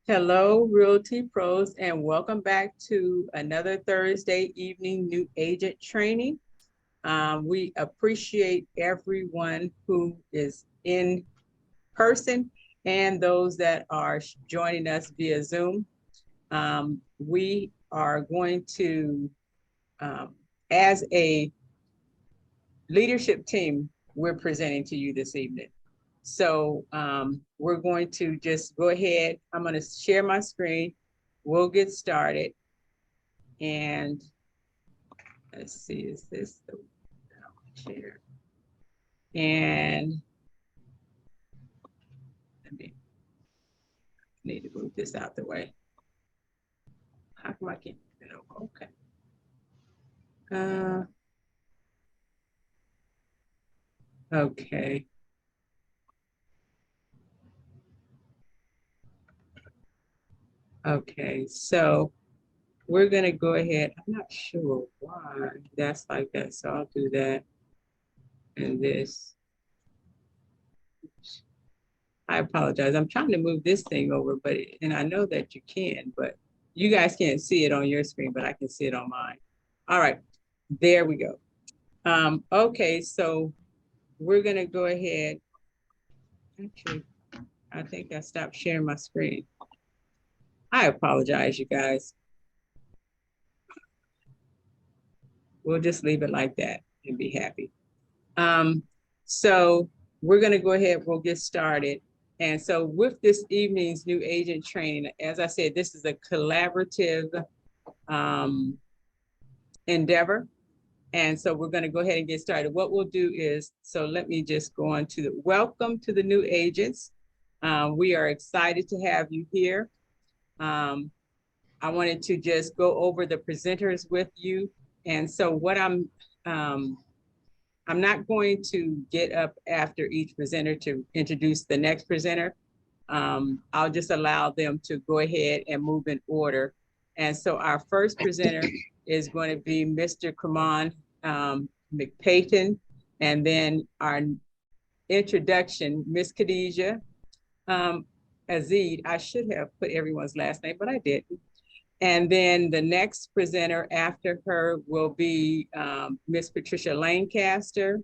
Hello, Realty Pros, and welcome back to another Thursday evening new agent training. We appreciate everyone who is in person and those that are joining us via Zoom. We are going to, as a leadership team, we're presenting to you this evening. So we're going to just go ahead. I'm going to share my screen. We'll get started. And let's see, is this the share? And let me need to move this out the way. How come I can't? Okay. Okay. Okay, so we're gonna go ahead. I'm not sure why that's like that, so I'll do that. And this. I apologize. I'm trying to move this thing over, but and I know that you can, but you guys can't see it on your screen, but I can see it on mine. All right, there we go. Okay, so we're gonna go ahead. Actually, I think I stopped sharing my screen. I apologize, you guys. We'll just leave it like that and be happy. So we're gonna go ahead, we'll get started. And so with this evening's new agent training, as I said, this is a collaborative endeavor. And so we're going to go ahead and get started. What we'll do is, so let me just go on to the welcome to the new agents. We are excited to have you here. I wanted to just go over the presenters with you. And so what I'm not going to get up after each presenter to introduce the next presenter. I'll just allow them to go ahead and move in order. And so our first presenter is going to be Mr. Kraman McPayton, and then our introduction, Miss Khadijah Azid. I should have put everyone's last name, but I didn't. And then the next presenter after her will be Miss Patricia Lancaster.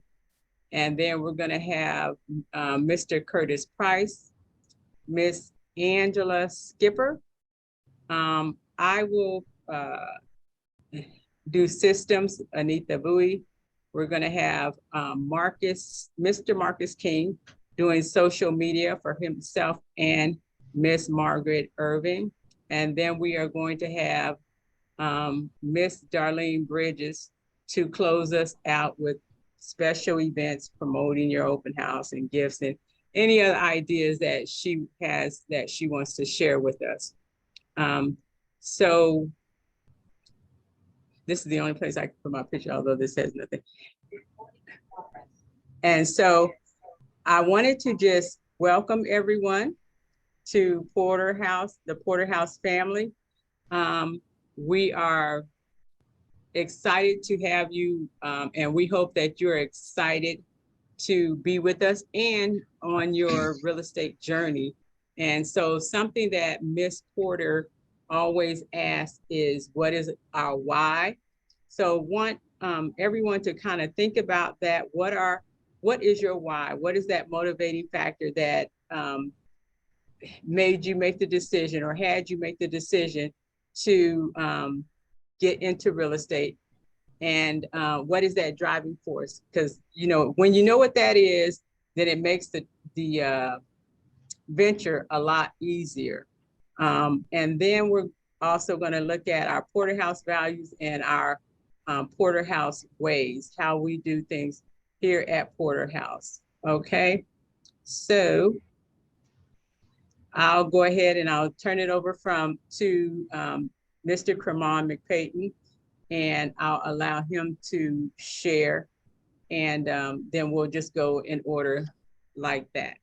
And then we're going to have Mr. Curtis Price, Miss Angela Skipper. I will do systems, Anita Bowie. We're going to have Mr. Marcus King doing social media for himself and Miss Margaret Irving. And then we are going to have Miss Darlene Bridges to close us out with special events, promoting your open house and gifts and any other ideas that she has that she wants to share with us. So this is the only place I can put my picture, although this has nothing. And so I wanted to just welcome everyone to Porter House, the Porter House family. We are excited to have you, and we hope that you're excited to be with us and on your real estate journey. And so something that Miss Porter always asks is, what is our why? So want everyone to kind of think about that. What is your why? What is that motivating factor that made you make the decision or had you make the decision to get into real estate? And what is that driving force? Because, you know, when you know what that is, then it makes the venture a lot easier. And then we're also going to look at our Porter House values and our Porter House ways, how we do things here at Porter House. Okay, so I'll go ahead and I'll turn it over to Mr. Kraman McPayton, and I'll allow him to share, and then we'll just go in order like that.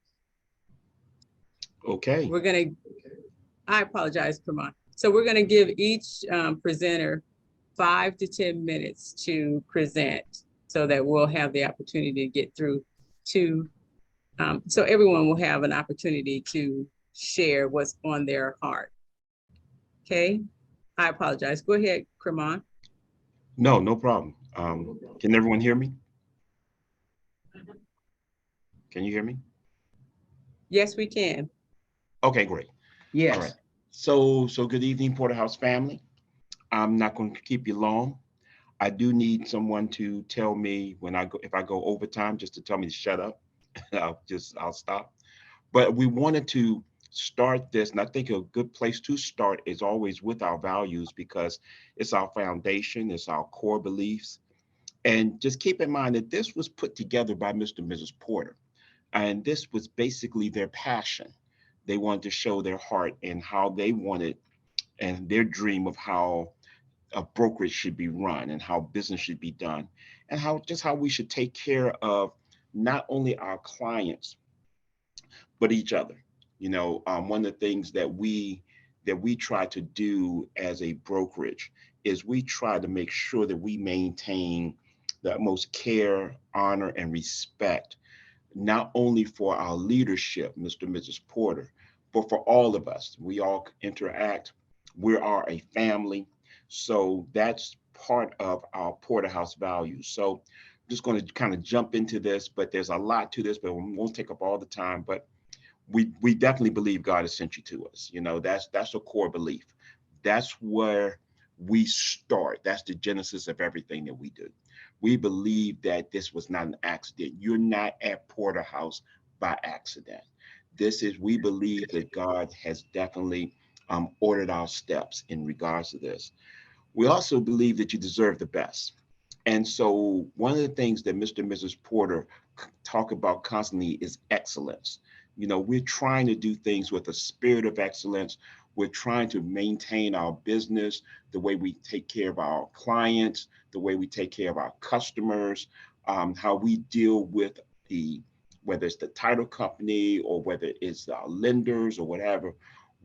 Okay. I apologize, Kraman. So we're gonna give each presenter 5 to 10 minutes to present so that we'll have the opportunity to get through to, so everyone will have an opportunity to share what's on their heart. Okay, I apologize. Go ahead, Cremon. No, no problem. Can everyone hear me? Can you hear me? Yes, we can. Okay, great. All right. Yes. So good evening, Porter House family. I'm not going to keep you long. I do need someone to tell me when I go if I go overtime, just to tell me to shut up. I'll stop. But we wanted to start this, and I think a good place to start is always with our values because it's our foundation, it's our core beliefs. And just keep in mind that this was put together by Mr. and Mrs. Porter. And this was basically their passion. They wanted to show their heart and how they wanted and their dream of how a brokerage should be run and how business should be done and how we should take care of not only our clients but each other. One of the things that we try to do as a brokerage is we try to make sure that we maintain the most care, honor, and respect, not only for our leadership, Mr. and Mrs. Porter, but for all of us. We all interact. We are a family. So that's part of our Porter House values. So I'm just going to kind of jump into this, but there's a lot to this, but we won't take up all the time. But we definitely believe God has sent you to us. That's a core belief. That's where we start. That's the genesis of everything that we do. We believe that this was not an accident. You're not at Porter House by accident. We believe that God has definitely ordered our steps in regards to this. We also believe that you deserve the best. And so, one of the things that Mr. and Mrs. Porter talk about constantly is excellence. We're trying to do things with a spirit of excellence. We're trying to maintain our business, the way we take care of our clients, the way we take care of our customers, how we deal with whether it's the title company or whether it's our lenders or whatever,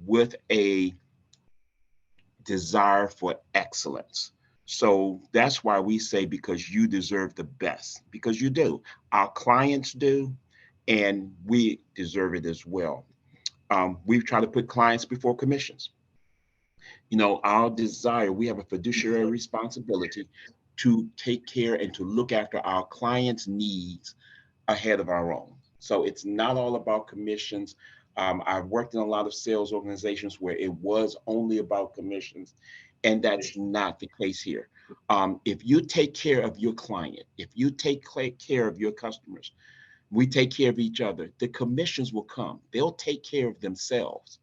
with a desire for excellence. So that's why we say because you deserve the best, because you do. Our clients do, and we deserve it as well. We try to put clients before commissions. Our desire, we have a fiduciary responsibility to take care and to look after our clients' needs ahead of our own. So it's not all about commissions. I've worked in a lot of sales organizations where it was only about commissions, and that's not the case here. If you take care of your client, if you take care of your customers, we take care of each other, the commissions will come. They'll take care of themselves.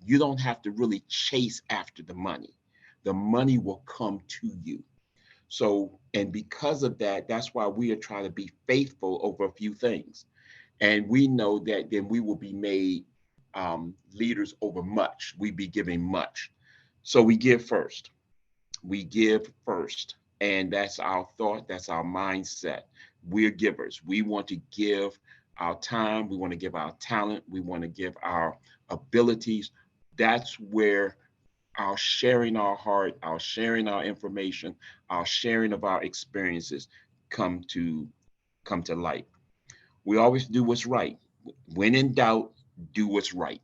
You don't have to really chase after the money. The money will come to you. So, and because of that, that's why we are trying to be faithful over a few things. And we know that then we will be made leaders over much. We be giving much. So we give first. We give first. And that's our thought, that's our mindset. We're givers. We want to give our time, we want to give our talent, we want to give our abilities. That's where our sharing our heart, our sharing our information, our sharing of our experiences come to come to light. We always do what's right. When in doubt, do what's right.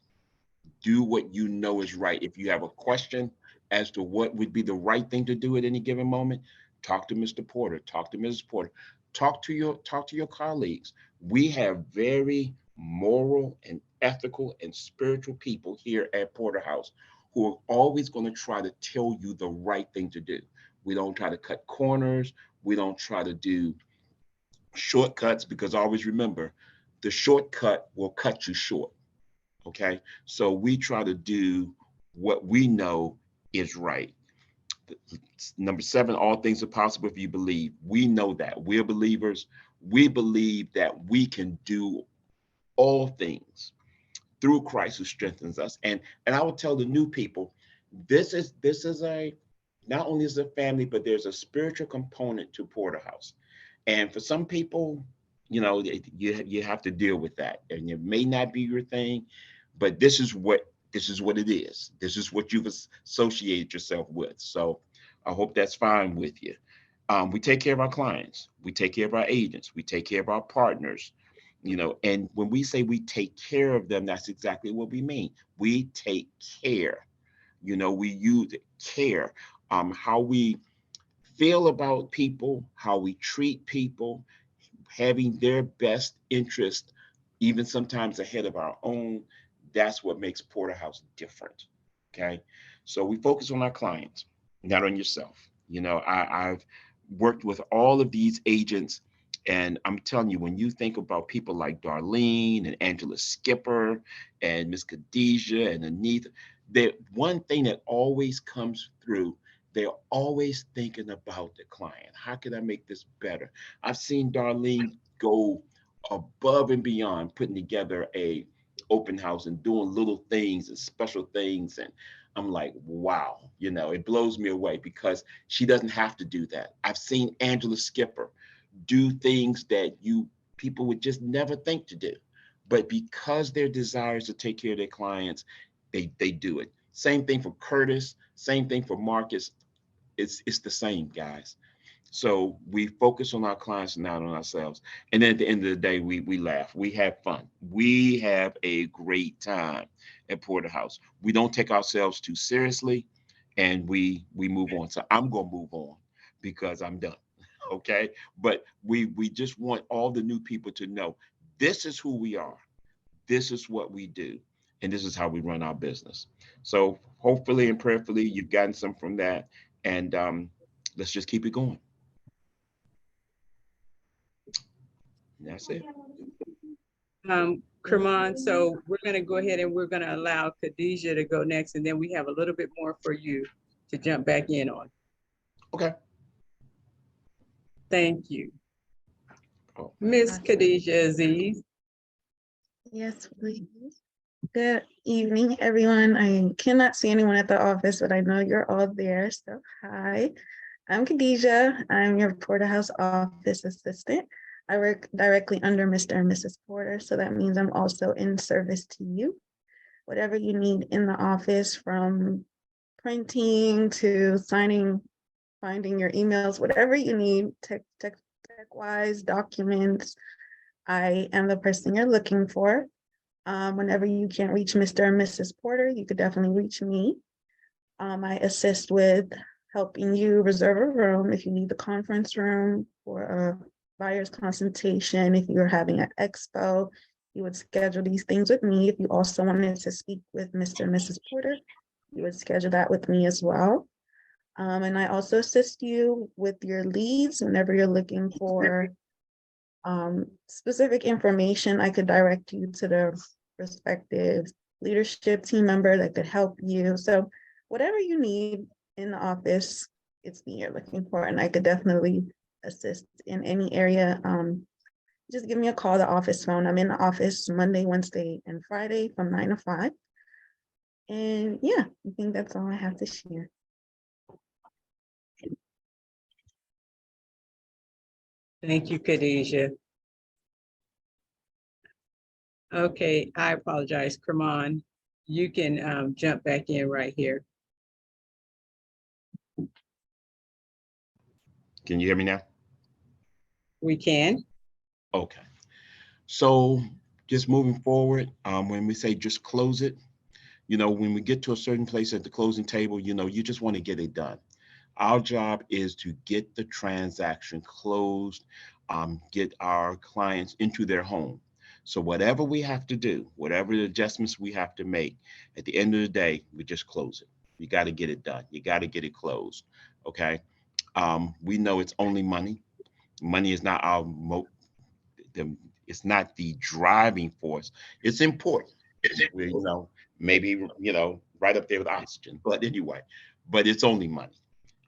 Do what you know is right. If you have a question as to what would be the right thing to do at any given moment, talk to Mr. Porter, talk to Mrs. Porter, talk to your colleagues. We have very moral and ethical and spiritual people here at Porter House who are always going to try to tell you the right thing to do. We don't try to cut corners. We don't try to do shortcuts because always remember the shortcut will cut you short. Okay. So we try to do what we know is right. Number seven, all things are possible if you believe. We know that. We're believers. We believe that we can do all things through Christ who strengthens us. And I would tell the new people, this is a not only is a family, but there's a spiritual component to Porter House. And for some people, you have to deal with that, and it may not be your thing, but this is what it is. This is what you've associated yourself with. So I hope that's fine with you. We take care of our clients. We take care of our agents. We take care of our partners. And when we say we take care of them, that's exactly what we mean. We take care. We use care, how we feel about people, how we treat people, having their best interest, even sometimes ahead of our own. That's what makes Porterhouse different. Okay. So we focus on our clients, not on yourself. I've worked with all of these agents, and I'm telling you, when you think about people like Darlene and Angela Skipper and Miss Khadijah and Anita, the one thing that always comes through, they're always thinking about the client. How can I make this better? I've seen Darlene go above and beyond putting together a open house and doing little things and special things, and I'm like, wow, it blows me away because she doesn't have to do that. I've seen Angela Skipper do things that you people would just never think to do, but because their desires to take care of their clients, they do it. Same thing for Curtis, same thing for Marcus. It's the same, guys. So we focus on our clients and not on ourselves. And then at the end of the day, we laugh. We have fun. We have a great time at Porterhouse. We don't take ourselves too seriously, and we move on. So I'm gonna move on because I'm done. Okay. But we just want all the new people to know this is who we are. This is what we do. And this is how we run our business. So hopefully and prayerfully you've gotten some from that. And let's just keep it going. And that's it. Kerman, so we're going to go ahead and we're going to allow Khadijah to go next, and then we have a little bit more for you to jump back in on. Okay. Thank you. Oh, Miss Khadijah Aziz. Yes, please. Good evening, everyone. I cannot see anyone at the office, but I know you're all there. So, hi, I'm Khadijah. I'm your Porterhouse office assistant. I work directly under Mr. and Mrs. Porter, so that means I'm also in service to you. Whatever you need in the office, from printing to signing, finding your emails, whatever you need, tech-wise, documents, I am the person you're looking for. Whenever you can't reach Mr. and Mrs. Porter, you could definitely reach me. I assist with helping you reserve a room if you need the conference room for a buyer's consultation. If you're having an expo, you would schedule these things with me. If you also wanted to speak with Mr. and Mrs. Porter, you would schedule that with me as well. And I also assist you with your leads whenever you're looking for specific information. I could direct you to the respective leadership team member that could help you. So whatever you need in the office, it's me you're looking for, and I could definitely assist in any area. Just give me a call, the office phone. I'm in the office Monday, Wednesday, and Friday from 9 to 5. And yeah, I think that's all I have to share. Thank you, Khadijah. Okay, I apologize, Kerman. You can jump back in right here. can you hear me now? We can. Okay. So just moving forward, when we say just close it, when we get to a certain place at the closing table, you just want to get it done. Our job is to get the transaction closed, get our clients into their home. So whatever we have to do, whatever the adjustments we have to make, at the end of the day, we just close it. You got to get it done. You got to get it closed. Okay. We know it's only money. Money is not the it's not the driving force. It's important. We maybe right up there with oxygen. But anyway, but it's only money.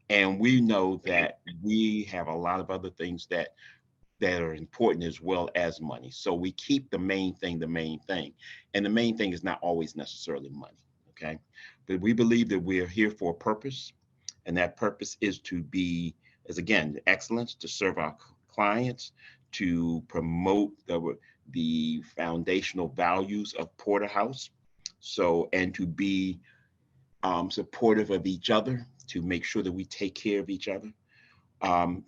And we know that we have a lot of other things that are important as well as money. So we keep the main thing. And the main thing is not always necessarily money. Okay. But we believe that we're here for a purpose. And that purpose is to be, as again, excellence, to serve our clients, to promote the foundational values of Porterhouse. So, and to be supportive of each other, to make sure that we take care of each other.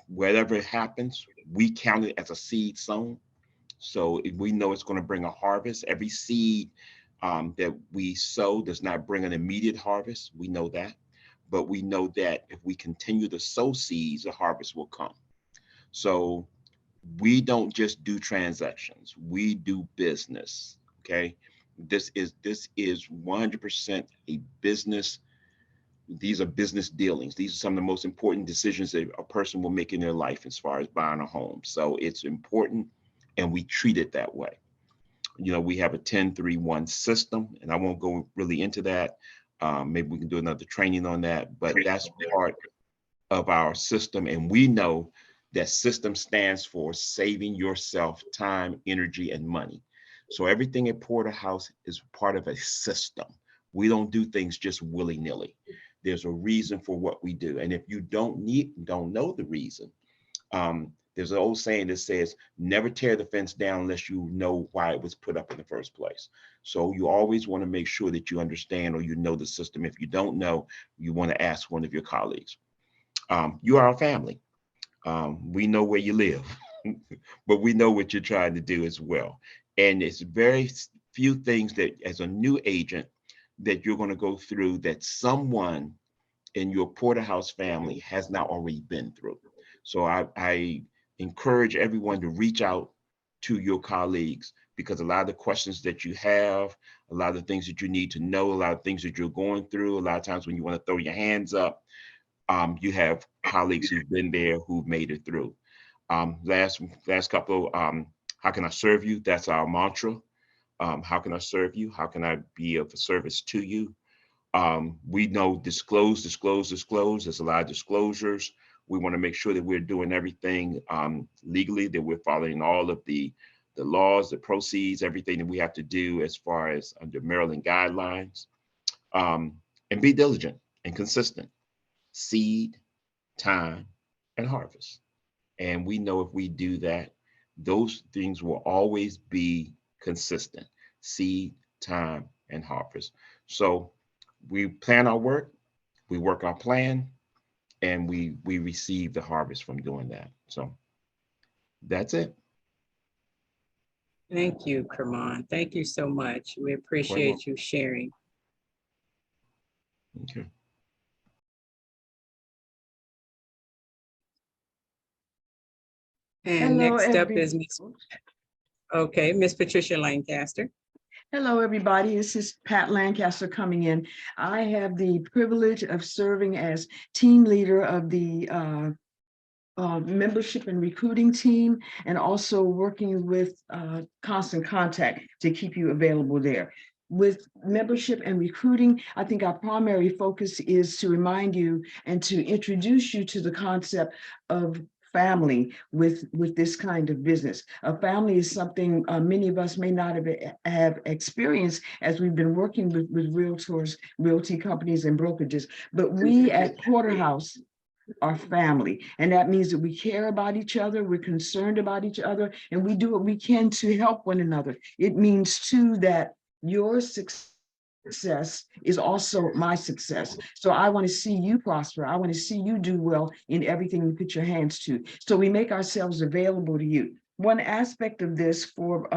Whatever happens, we count it as a seed sown. So we know it's going to bring a harvest. Every seed That we sow does not bring an immediate harvest. We know that. But we know that if we continue to sow seeds, the harvest will come. So we don't just do transactions, we do business. Okay. This is 100% a business. These are business dealings. These are some of the most important decisions that a person will make in their life as far as buying a home. So it's important, and we treat it that way. We have a 10-3-1 system, and I won't go really into that. Maybe we can do another training on that, but that's part of our system. And we know that system stands for saving yourself time, energy, and money. So everything at Porter House is part of a system. We don't do things just willy-nilly. There's a reason for what we do. And if you don't know the reason, there's an old saying that says, never tear the fence down unless you know why it was put up in the first place. So you always want to make sure that you understand or you know the system. If you don't know, you want to ask one of your colleagues. You are our family. We know where you live, but we know what you're trying to do as well. And it's very few things that, as a new agent, that you're going to go through that someone in your Porter House family has not already been through. So I encourage everyone to reach out to your colleagues, because a lot of the questions that you have, a lot of the things that you need to know, a lot of things that you're going through, a lot of times when you want to throw your hands up, you have colleagues who've been there, who've made it through. Last couple, how can I serve you? That's our mantra. How can I serve you? How can I be of service to you? We know disclose, disclose, disclose. There's a lot of disclosures. We want to make sure that we're doing everything legally, that we're following all of the laws, the proceeds, everything that we have to do as far as under Maryland guidelines. And be diligent and consistent. Seed, time, and harvest. And we know if we do that, those things will always be consistent. Seed, time, and harvest. So we plan our work, we work our plan, and we receive the harvest from doing that. So that's it. Thank you, Kermon. Thank you so much. We Quite well. appreciate you sharing. Okay. And Hello, next up is Miss Patricia Lancaster. Hello, everybody. This is Pat Lancaster coming in. I have the privilege of serving as team leader of the membership and recruiting team, and also working with Constant Contact to keep you available there. With membership and recruiting, I think our primary focus is to remind you and to introduce you to the concept of family with this kind of business. A family is something many of us may not have experienced as we've been working with realtors, realty companies, and brokerages. But we at Porter House are family. And that means that we care about each other, we're concerned about each other, and we do what we can to help one another. It means too that your success is also my success. So I want to see you prosper. I want to see you do well in everything you put your hands to. So we make ourselves available to you. One aspect of this for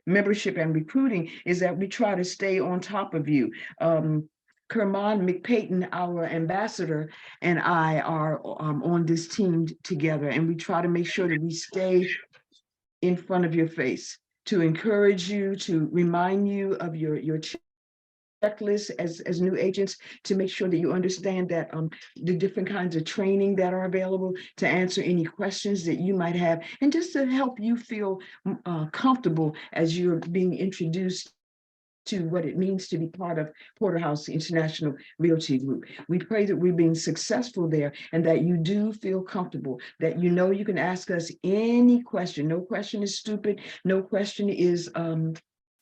membership and recruiting is that we try to stay on top of you. Kermon McPayton, our ambassador, and I are on this team together, and we try to make sure that we stay in front of your face to encourage you, to remind you of your checklist as new agents, to make sure that you understand that the different kinds of training that are available, to answer any questions that you might have, and just to help you feel comfortable as you're being introduced to what it means to be part of Porter House International Realty Group. We pray that we're being successful there and that you do feel comfortable, that you know you can ask us any question. No question is stupid. No question is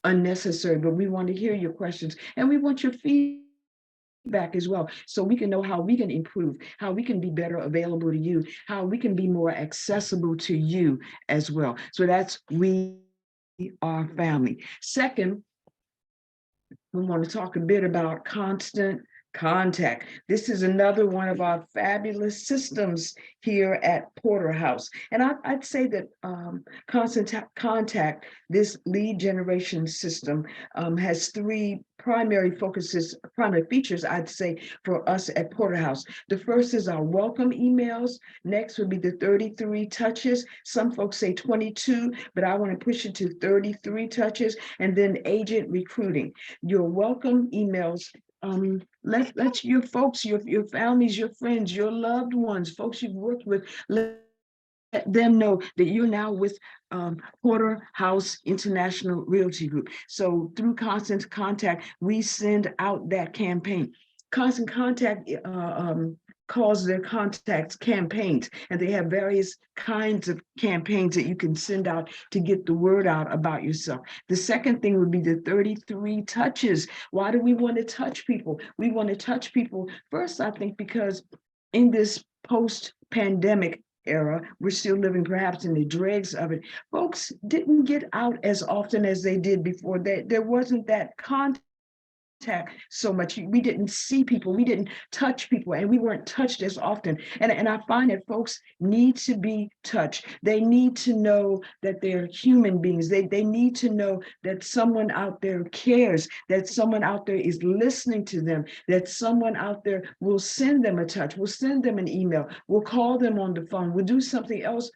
unnecessary, but we want to hear your questions and we want your feedback as well, so we can know how we can improve, how we can be better available to you, how we can be more accessible to you as well. So that's we are family. Second, we want to talk a bit about Constant Contact. This is another one of our fabulous systems here at Porter House. And I'd say that Constant Contact, this lead generation system, has three primary features, I'd say, for us at Porter House. The first is our welcome emails. Next would be the 33 touches. Some folks say 22, but I want to push it to 33 touches. And then agent recruiting. Your welcome emails, let your folks, your families, your friends, your loved ones, folks you've worked with, let them know that you're now with Porter House International Realty Group. So through Constant Contact, we send out that campaign. Constant Contact calls their contacts campaigns, and they have various kinds of campaigns that you can send out to get the word out about yourself. The second thing would be the 33 touches. Why do we want to touch people? We want to touch people first, I think, because in this post-pandemic era, we're still living perhaps in the dregs of it. Folks didn't get out as often as they did before. There wasn't that contact so much. We didn't see people, we didn't touch people, and we weren't touched as often. And I find that folks need to be touched. They need to know that they're human beings. They need to know that someone out there cares, that someone out there is listening to them, that someone out there will send them a touch, will send them an email, will call them on the phone, will do something else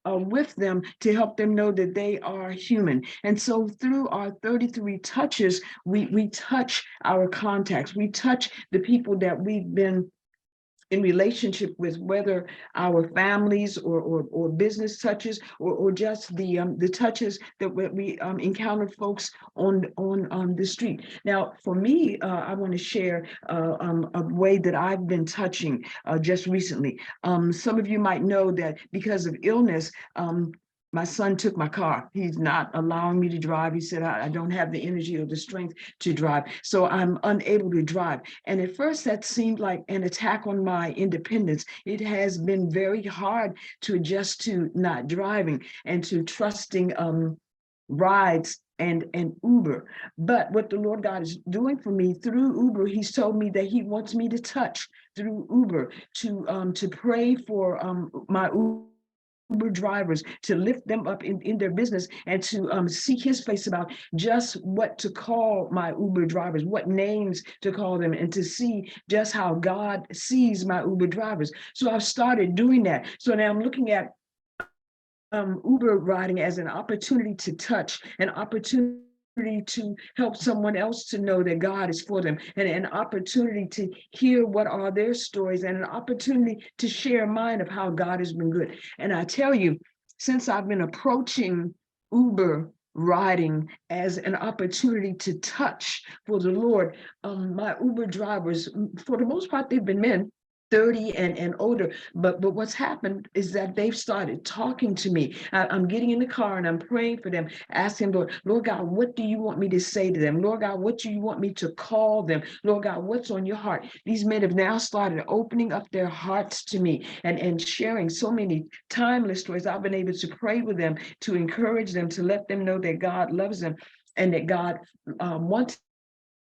with them to help them know that they are human. And so through our 33 touches, we touch our contacts, we touch the people that we've been in relationship with, whether our families or business touches or just the touches that we encounter folks on the street. Now, for me, I want to share a way that I've been touching just recently. Some of you might know that because of illness, my son took my car. He's not allowing me to drive. He said, I don't have the energy or the strength to drive. So I'm unable to drive. And at first that seemed like an attack on my independence. It has been very hard to adjust to not driving and to trusting rides and Uber. But what the Lord God is doing for me through Uber, he's told me that he wants me to touch through Uber, to pray for my Uber drivers, to lift them up in their business, and to seek his face about just what to call my Uber drivers, what names to call them, and to see just how God sees my Uber drivers. So I've started doing that. So now I'm looking at Uber riding as an opportunity to touch, an opportunity to help someone else to know that God is for them, and an opportunity to hear what are their stories, and an opportunity to share mine of how God has been good. And I tell you, since I've been approaching Uber riding as an opportunity to touch for the Lord, my Uber drivers, for the most part, they've been men, 30 and older, but what's happened is that they've started talking to me. I'm getting in the car and I'm praying for them, asking Lord God, what do you want me to say to them? Lord God, what do you want me to call them? Lord God, what's on your heart? These men have now started opening up their hearts to me and sharing so many timeless stories. I've been able to pray with them, to encourage them, to let them know that God loves them and that God wants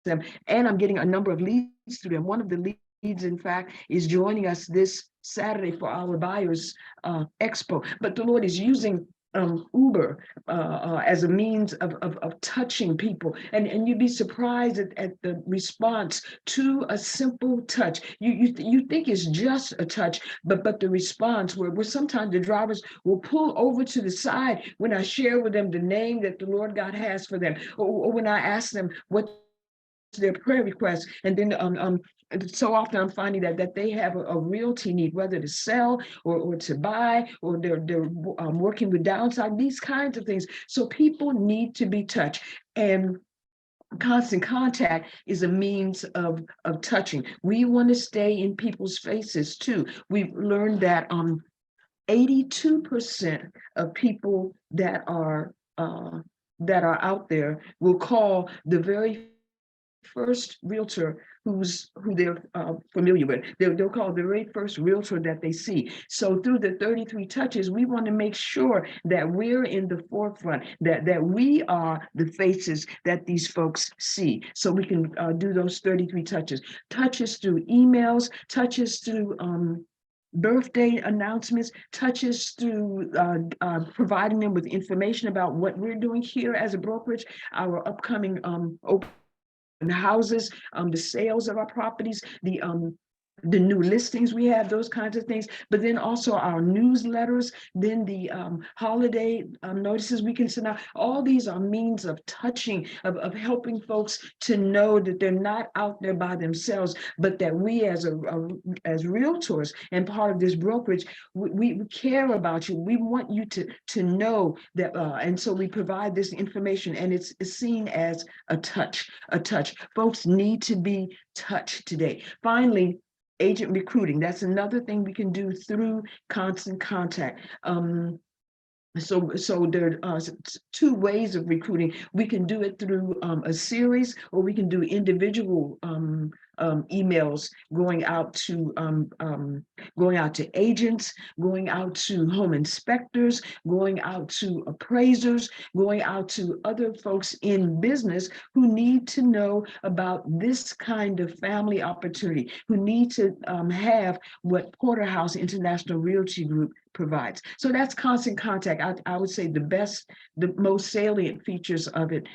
them. And I'm getting a number of leads through them. One of the leads, in fact, is joining us this Saturday for our buyers expo. But the Lord is using Uber as a means of touching people, and you'd be surprised at the response to a simple touch. You think it's just a touch, but the response where sometimes the drivers will pull over to the side when I share with them the name that the Lord God has for them, or when I ask them what their prayer requests, and then so often I'm finding that they have a realty need, whether to sell or to buy, or they're working with downside, these kinds of things. So people need to be touched, and Constant Contact is a means of touching. We want to stay in people's faces too. We've learned that 82% of people that are out there will call the very first realtor who they're familiar with. They'll call the very first realtor that they see. So through the 33 touches, we want to make sure that we're in the forefront, that we are the faces that these folks see. So we can do those 33 touches. Touches through emails, touches through birthday announcements, touches through providing them with information about what we're doing here as a brokerage, our upcoming open houses, the sales of our properties, the new listings we have, those kinds of things, but then also our newsletters, then the holiday notices we can send out. All these are means of touching, of helping folks to know that they're not out there by themselves, but that we as realtors and part of this brokerage, we care about you. We want you to know that, and so we provide this information, and it's seen as a touch. Folks need to be touched today. Finally, agent recruiting. That's another thing we can do through Constant Contact. So there are two ways of recruiting. We can do it through a series, or we can do individual emails going out to agents, going out to home inspectors, going out to appraisers, going out to other folks in business who need to know about this kind of family opportunity, who need to have what Porter House International Realty Group provides. So that's Constant Contact. I would say the most salient features of it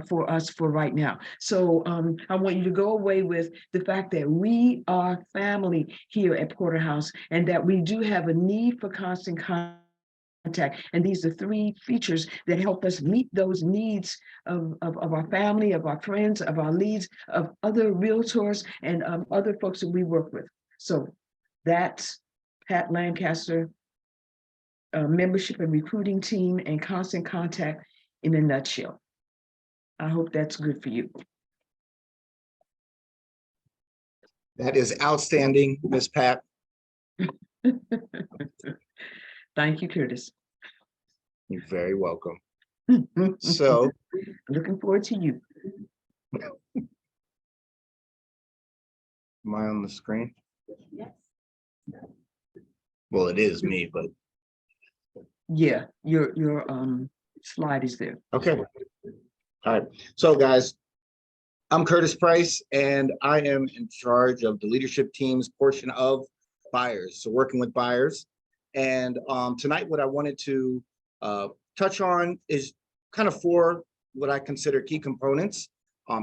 for us for right now. So I want you to go away with the fact that we are family here at Porter House, and that we do have a need for constant contact. And these are three features that help us meet those needs of our family, of our friends, of our leads, of other realtors, and other folks that we work with. So that's Pat Lancaster, membership and recruiting team, and Constant Contact in a nutshell. I hope that's good for you. That is outstanding, Ms. Pat. Thank you, Curtis. You're very welcome. So, looking forward to you. am I on the screen? Yes. Well, it is me, but Yeah, your slide is there. okay. All right. So, guys, I'm Curtis Price, and I am in charge of the leadership team's portion of buyers. So, working with buyers. And tonight, what I wanted to touch on is kind of four what I consider key components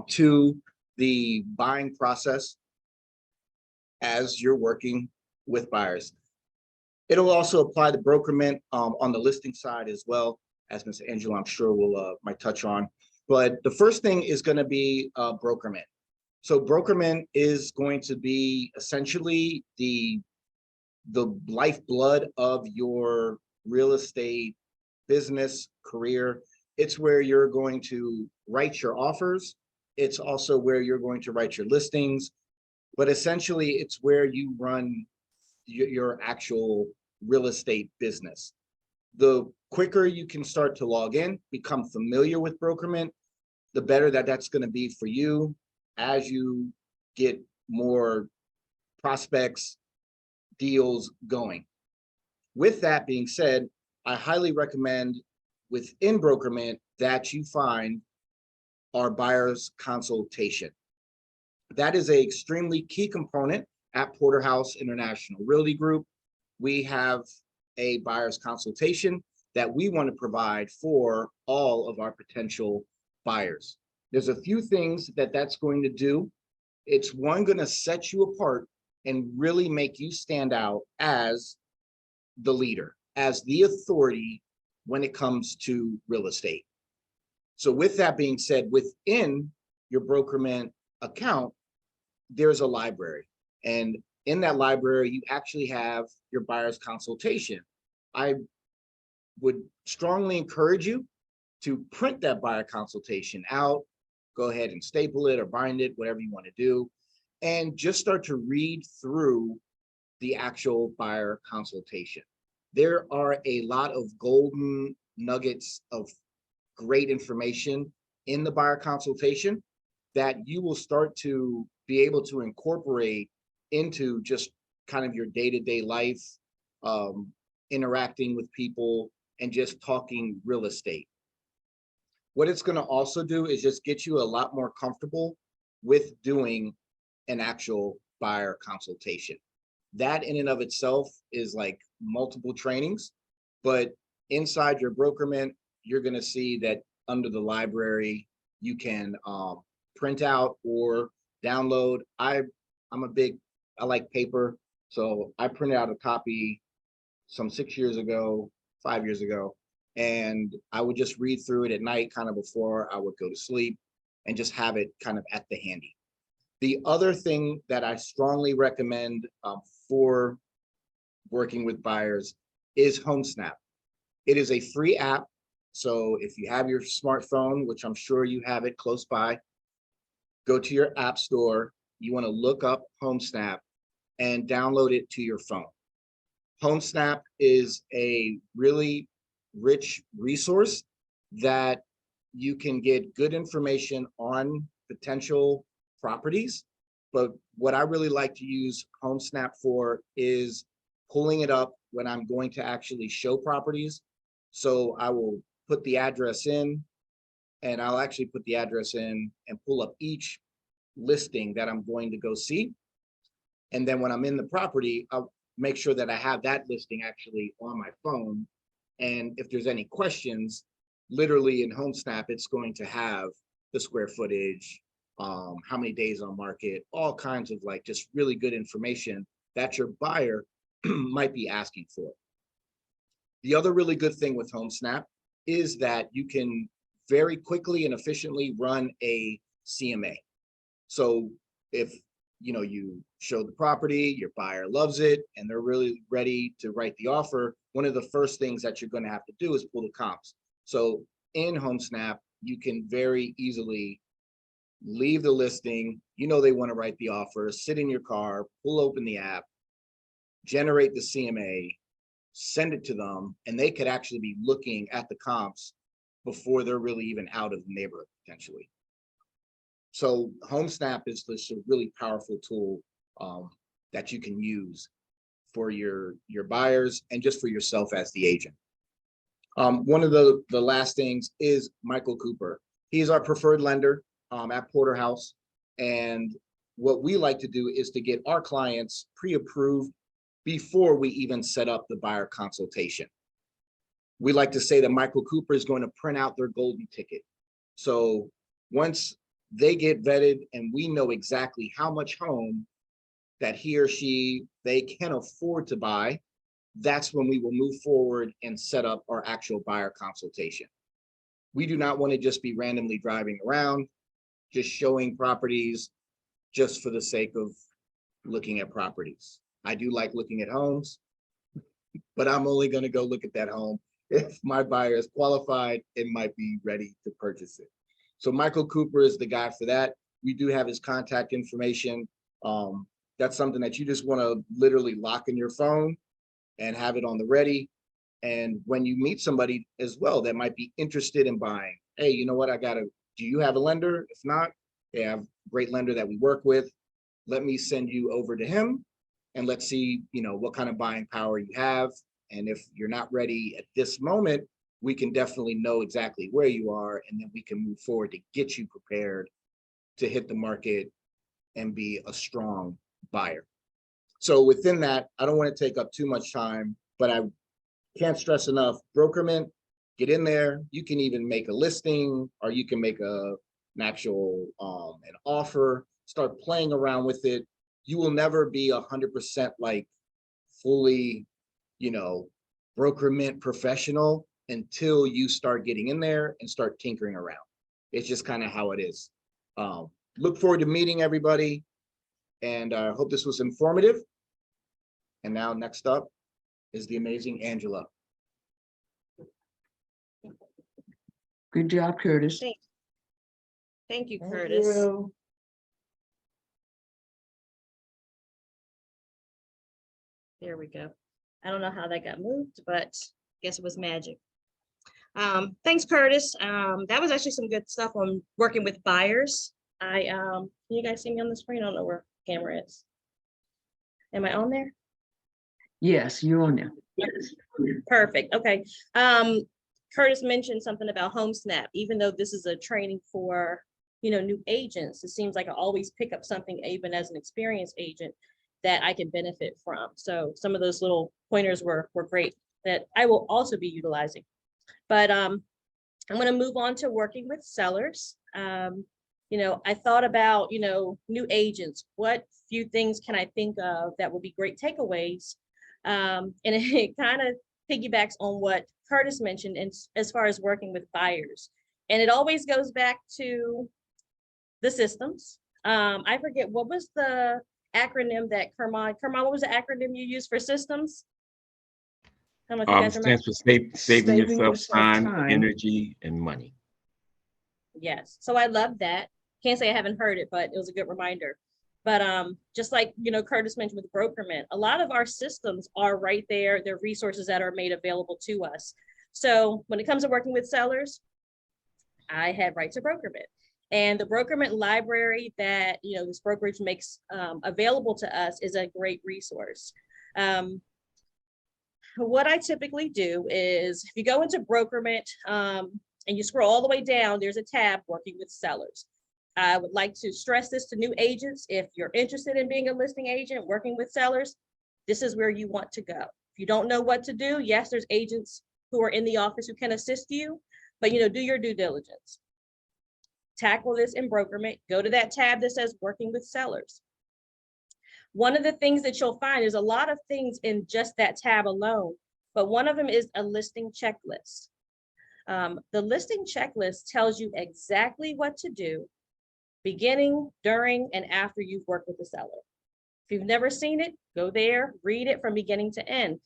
to the buying process as you're working with buyers. It'll also apply to brokerment on the listing side as well, as Ms. Angela, I'm sure will might touch on. But the first thing is going to be brokerment. So brokerment is going to be essentially the lifeblood of your real estate business career. It's where you're going to write your offers. It's also where you're going to write your listings. But essentially, it's where you run your actual real estate business. The quicker you can start to log in, become familiar with brokerment, the better that's going to be for you as you get more prospects, deals going. With that being said, I highly recommend within brokerment that you find our buyer's consultation. That is an extremely key component at Porter House International Realty Group. We have a buyer's consultation that we want to provide for all of our potential buyers. There's a few things that's going to do. It's one, going to set you apart and really make you stand out as the leader, as the authority when it comes to real estate. So with that being said, within your brokerment account, there's a library. And in that library, you actually have your buyer's consultation. I would strongly encourage you to print that buyer consultation out, go ahead and staple it or bind it, whatever you want to do, and just start to read through the actual buyer consultation. There are a lot of golden nuggets of great information in the buyer consultation. that you will start to be able to incorporate into just kind of your day-to-day life, interacting with people and just talking real estate. What it's going to also do is just get you a lot more comfortable with doing an actual buyer consultation. That in and of itself is like multiple trainings, but inside your brokerment, you're going to see that under the library, you can print out or download. I like paper, so I printed out a copy some 6 years ago, 5 years ago, and I would just read through it at night, kind of before I would go to sleep, and just have it kind of at the handy. The other thing that I strongly recommend for working with buyers is HomeSnap. It is a free app. So if you have your smartphone, which I'm sure you have it close by, go to your app store. You want to look up HomeSnap and download it to your phone. HomeSnap is a really rich resource that you can get good information on potential properties. But what I really like to use HomeSnap for is pulling it up when I'm going to actually show properties. So I will put the address in, and I'll actually put the address in and pull up each listing that I'm going to go see. And then when I'm in the property, I'll make sure that I have that listing actually on my phone. And if there's any questions, literally in HomeSnap, it's going to have the square footage, how many days on market, all kinds of like just really good information that your buyer might be asking for. The other really good thing with HomeSnap is that you can very quickly and efficiently run a CMA. So if you show the property, your buyer loves it, and they're really ready to write the offer, one of the first things that you're going to have to do is pull the comps. So in HomeSnap, you can very easily leave the listing, they want to write the offer, sit in your car, pull open the app, generate the CMA, send it to them, and they could actually be looking at the comps before they're really even out of the neighborhood potentially. So HomeSnap is this really powerful tool that you can use for your buyers and just for yourself as the agent. One of the last things is Michael Cooper. He's our preferred lender at Porter House. And what we like to do is to get our clients pre-approved before we even set up the buyer consultation. We like to say that Michael Cooper is going to print out their golden ticket. So once they get vetted and we know exactly how much home that he or she, they can afford to buy, that's when we will move forward and set up our actual buyer consultation. We do not want to just be randomly driving around, just showing properties just for the sake of looking at properties. I do like looking at homes, but I'm only going to go look at that home if my buyer is qualified and might be ready to purchase it. So Michael Cooper is the guy for that. We do have his contact information. That's something that you just want to literally lock in your phone and have it on the ready. And when you meet somebody as well that might be interested in buying, hey, you know what, do you have a lender? If not, they have a great lender that we work with. Let me send you over to him and let's see, what kind of buying power you have. And if you're not ready at this moment, we can definitely know exactly where you are, and then we can move forward to get you prepared to hit the market and be a strong buyer. So within that, I don't want to take up too much time, but I can't stress enough, brokerment, get in there. You can even make a listing, or you can make an actual an offer, start playing around with it. You will never be 100% like fully, brokerment professional until you start getting in there and start tinkering around. It's just kind of how it is. Look forward to meeting everybody, and I hope this was informative. And now next up is the amazing Angela. Good job, Curtis. Thank you, Thank Curtis. you. There we go. I don't know how that got moved, but I guess it was magic. Thanks, Curtis. That was actually some good stuff on working with buyers. Can you guys see me on the screen? I don't know where the camera is. Am I on there? Yes, you're on there. Perfect. Okay. Curtis mentioned something about Home Snap. Even though this is a training for, new agents, it seems like I always pick up something, even as an experienced agent, that I can benefit from. So some of those little pointers were great that I will also be utilizing. But I'm going to move on to working with sellers. I thought about, new agents. What few things can I think of that will be great takeaways? And it kind of piggybacks on what Curtis mentioned as far as working with buyers. And it always goes back to the systems. I forget, what was the acronym that Kermon, what was the acronym you used for systems? I don't know if you guys remember. Stands for saving yourself time, time. energy, and money. Yes. So I love that. Can't say I haven't heard it, but it was a good reminder. But just like, Curtis mentioned with Brokerment, a lot of our systems are right there. They're resources that are made available to us. So when it comes to working with sellers, I had right to Brokerment. And the Brokerment library that, this brokerage makes available to us is a great resource. What I typically do is if you go into Brokerment and you scroll all the way down, there's a tab working with sellers. I would like to stress this to new agents. If you're interested in being a listing agent, working with sellers, this is where you want to go. If you don't know what to do, yes, there's agents who are in the office who can assist you, but do your due diligence. Tackle this in Brokerment. Go to that tab that says working with sellers. One of the things that you'll find is a lot of things in just that tab alone, but one of them is a listing checklist. The listing checklist tells you exactly what to do beginning, during, and after you've worked with the seller. If you've never seen it, go there, read it from beginning to end.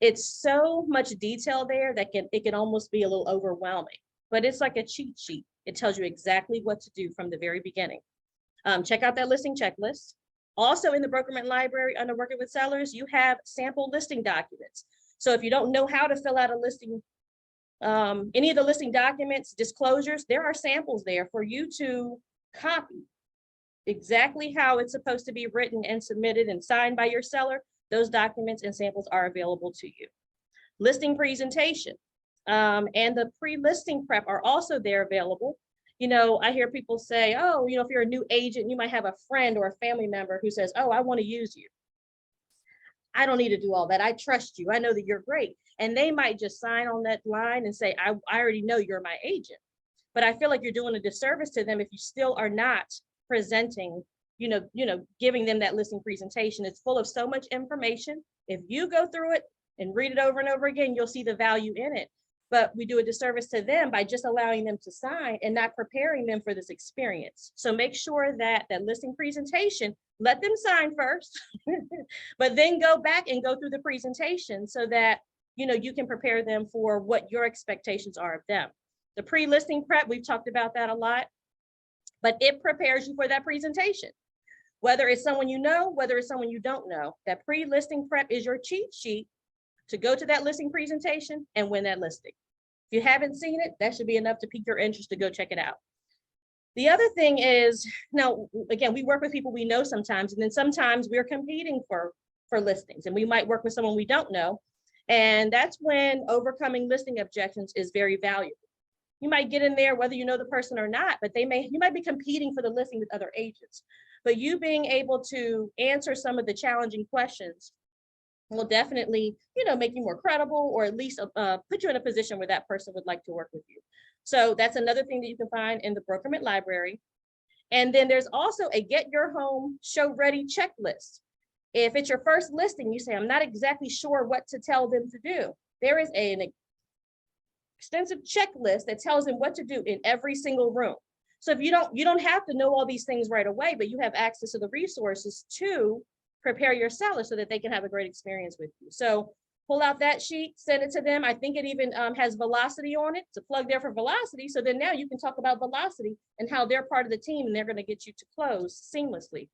It's so much detail there that it can almost be a little overwhelming, but it's like a cheat sheet. It tells you exactly what to do from the very beginning. Check out that listing checklist. Also in the Brokerment library under working with sellers, you have sample listing documents. So if you don't know how to fill out a listing, any of the listing documents, disclosures, there are samples there for you to copy exactly how it's supposed to be written and submitted and signed by your seller. Those documents and samples are available to you. Listing presentation and the pre-listing prep are also there available. I hear people say, oh, if you're a new agent, you might have a friend or a family member who says, oh, I want to use you. I don't need to do all that. I trust you. I know that you're great. And they might just sign on that line and say, I already know you're my agent. But I feel like you're doing a disservice to them if you still are not presenting, giving them that listing presentation. It's full of so much information. If you go through it and read it over and over again, you'll see the value in it. But we do a disservice to them by just allowing them to sign and not preparing them for this experience. So make sure that that listing presentation, let them sign first, but then go back and go through the presentation so that, you can prepare them for what your expectations are of them. The pre-listing prep, we've talked about that a lot, but it prepares you for that presentation. Whether it's someone you know, whether it's someone you don't know, that pre-listing prep is your cheat sheet to go to that listing presentation and win that listing. If you haven't seen it, that should be enough to pique your interest to go check it out. The other thing is, now, again, we work with people we know sometimes, and then sometimes we're competing for listings, and we might work with someone we don't know. And that's when overcoming listing objections is very valuable. You might get in there whether you know the person or not, but you might be competing for the listing with other agents. But you being able to answer some of the challenging questions will definitely, make you more credible, or at least put you in a position where that person would like to work with you. So that's another thing that you can find in the Brokerment library. And then there's also a Get Your Home Show Ready checklist. If it's your first listing, you say, I'm not exactly sure what to tell them to do. There is an extensive checklist that tells them what to do in every single room. So if you don't have to know all these things right away, but you have access to the resources to prepare your seller so that they can have a great experience with you. So pull out that sheet, send it to them. I think it even has velocity on it, to plug there for velocity. So then now you can talk about velocity and how they're part of the team and they're going to get you to close seamlessly.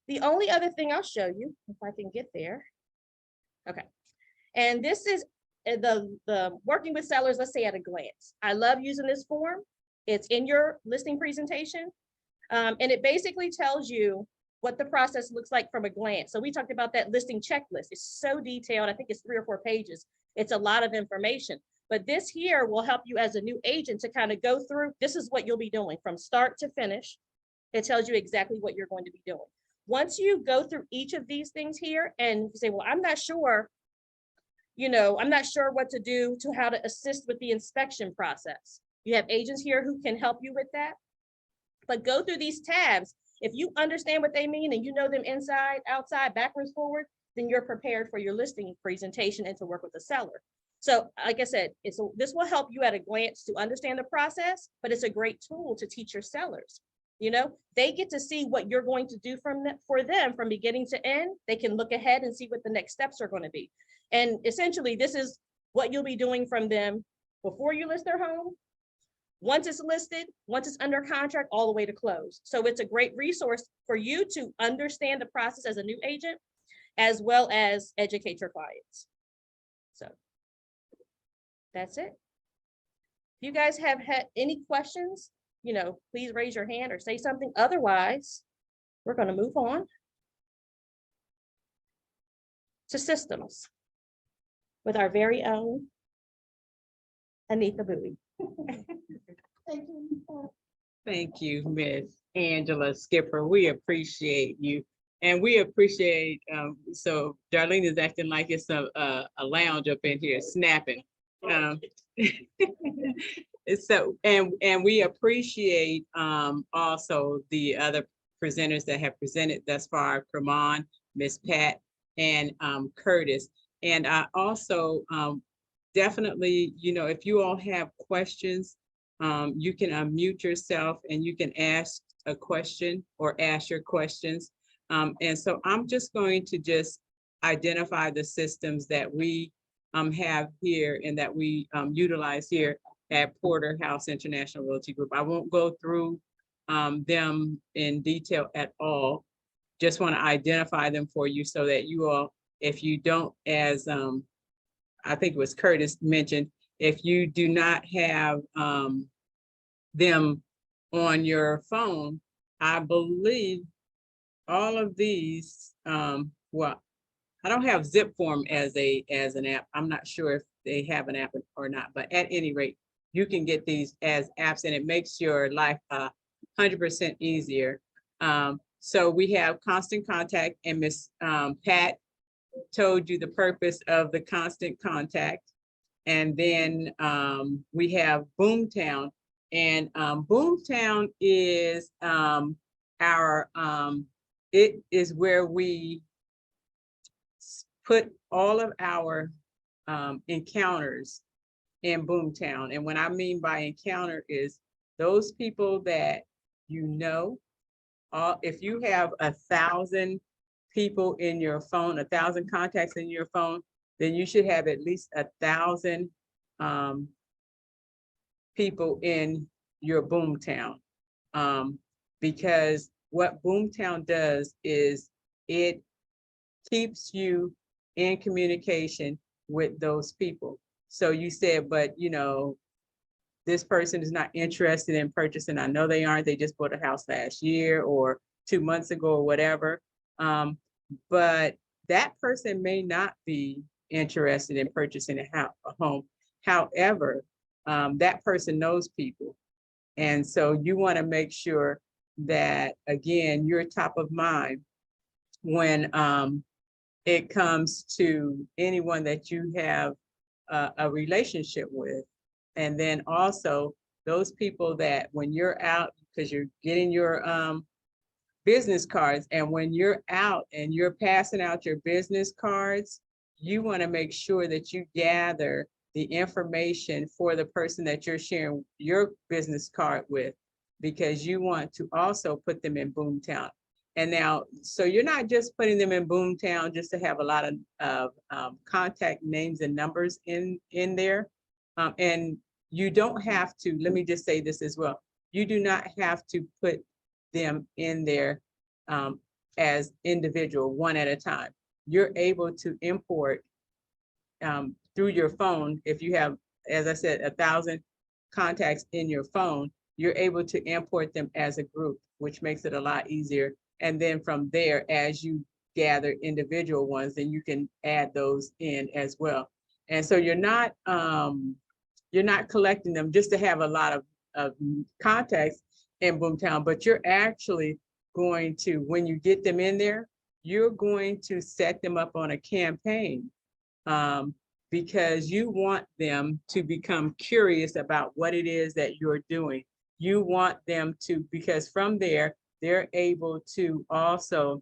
The only other thing I'll show you, if I can get there. Okay. And this is the working with sellers, let's say at a glance. I love using this form. It's in your listing presentation. And it basically tells you what the process looks like from a glance. So we talked about that listing checklist. It's so detailed. I think it's 3 or 4 pages. It's a lot of information. But this here will help you as a new agent to kind of go through, this is what you'll be doing from start to finish. It tells you exactly what you're going to be doing. Once you go through each of these things here and you say, well, I'm not sure, I'm not sure what to do to how to assist with the inspection process. You have agents here who can help you with that. But go through these tabs. If you understand what they mean and you know them inside, outside, backwards, forward, then you're prepared for your listing presentation and to work with the seller. So like I said, this will help you at a glance to understand the process, but it's a great tool to teach your sellers. They get to see what you're going to do for them from beginning to end. They can look ahead and see what the next steps are going to be. And essentially, this is what you'll be doing from them before you list their home, once it's listed, once it's under contract, all the way to close. So it's a great resource for you to understand the process as a new agent, as well as educate your clients. So that's it. If you guys have had any questions, please raise your hand or say something. Otherwise, we're going to move on to systems with our very own Anita Bowie. Thank you. Thank you, Miss Angela Skipper. We appreciate you. And we appreciate, so Darlene is acting like it's a lounge up in here snapping. So, and we appreciate also the other presenters that have presented thus far, Kraman, Miss Pat, and Curtis. And I also definitely, if you all have questions, you can unmute yourself and you can ask a question or ask your questions. And so I'm just going to just identify the systems that we have here and that we utilize here at Porter House International Realty Group. I won't go through them in detail at all. Just want to identify them for you so that you all, if you don't, as I think it was Curtis mentioned, if you do not have them on your phone, I believe all of these, well, I don't have Zipform as an app. I'm not sure if they have an app or not, but at any rate, you can get these as apps and it makes your life 100% easier. So we have Constant Contact, and Miss Pat told you the purpose of the Constant Contact. And then we have Boomtown, and Boomtown is it is where we put all of our encounters in Boomtown. And what I mean by encounter is those people that if you have 1,000 people in your phone, 1,000 contacts in your phone, then you should have at least 1,000 people in your Boomtown. Because what Boomtown does is it keeps you in communication with those people. So you said, but this person is not interested in purchasing. I know they aren't. They just bought a house last year or 2 months ago or whatever. But that person may not be interested in purchasing a home. However, that person knows people. And so you want to make sure that, again, you're top of mind when it comes to anyone that you have a relationship with. And then also those people that when you're out, because you're getting your business cards, and when you're out and you're passing out your business cards, you want to make sure that you gather the information for the person that you're sharing your business card with, because you want to also put them in Boomtown. And now, so you're not just putting them in Boomtown just to have a lot of contact names and numbers in there. And you don't have to, let me just say this as well, you do not have to put them in there as individual, one at a time. You're able to import through your phone. If you have, as I said, 1,000 contacts in your phone, you're able to import them as a group, which makes it a lot easier. And then from there, as you gather individual ones, then you can add those in as well. And so you're not collecting them just to have a lot of contacts in Boomtown, but you're actually going to, when you get them in there, you're going to set them up on a campaign, because you want them to become curious about what it is that you're doing. You want them to, because from there, they're able to also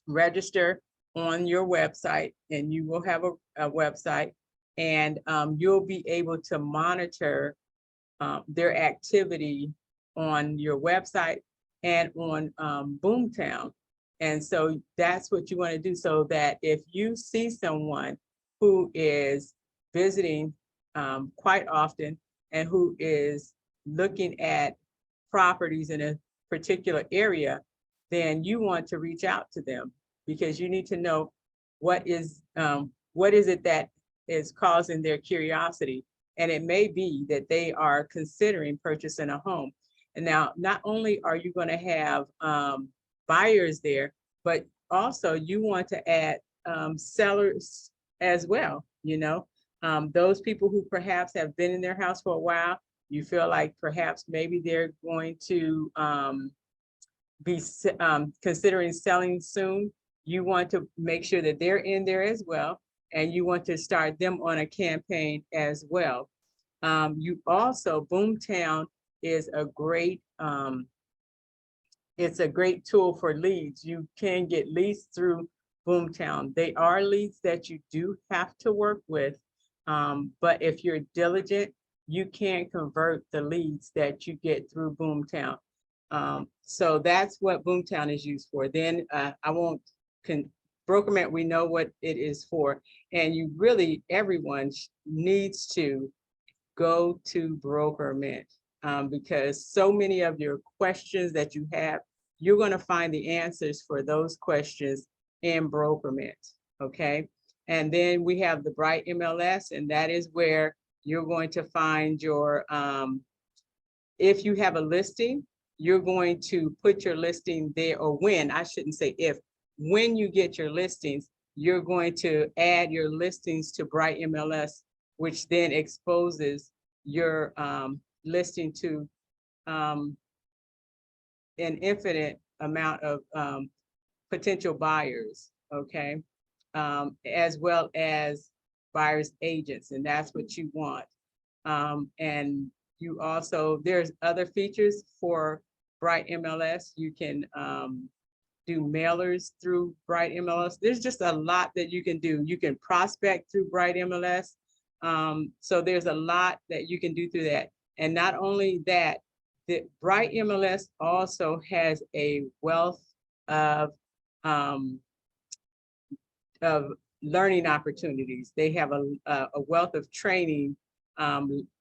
register on your website, and you will have a website, and you'll be able to monitor their activity on your website and on Boomtown. And so that's what you want to do, so that if you see someone who is visiting quite often and who is looking at properties in a particular area, then you want to reach out to them, because you need to know what is it that is causing their curiosity. And it may be that they are considering purchasing a home. And now, not only are you going to have buyers there, but also you want to add sellers as well. You know, those people who perhaps have been in their house for a while, you feel like perhaps maybe they're going to be considering selling soon. You want to make sure that they're in there as well, and you want to start them on a campaign as well. You also, Boomtown is a great, it's a great tool for leads. You can get leads through Boomtown. They are leads that you do have to work with, but if you're diligent, you can convert the leads that you get through Boomtown. So that's what Boomtown is used for. Then I won't, BrokerMint, we know what it is for. And you really, everyone needs to go to BrokerMint, because so many of your questions that you have, you're going to find the answers for those questions in BrokerMint. Okay. And then we have the Bright MLS, and that is where you're going to find your, if you have a listing, you're going to put your listing there, or when, I shouldn't say if, when you get your listings, you're going to add your listings to Bright MLS, which then exposes your listing to an infinite amount of potential buyers, okay? As well as buyers agents, and that's what you want. And you also, there's other features for Bright MLS. You can do mailers through Bright MLS. There's just a lot that you can do. You can prospect through Bright MLS. So there's a lot that you can do through that. And not only that, the Bright MLS also has a wealth of learning opportunities. They have a wealth of training,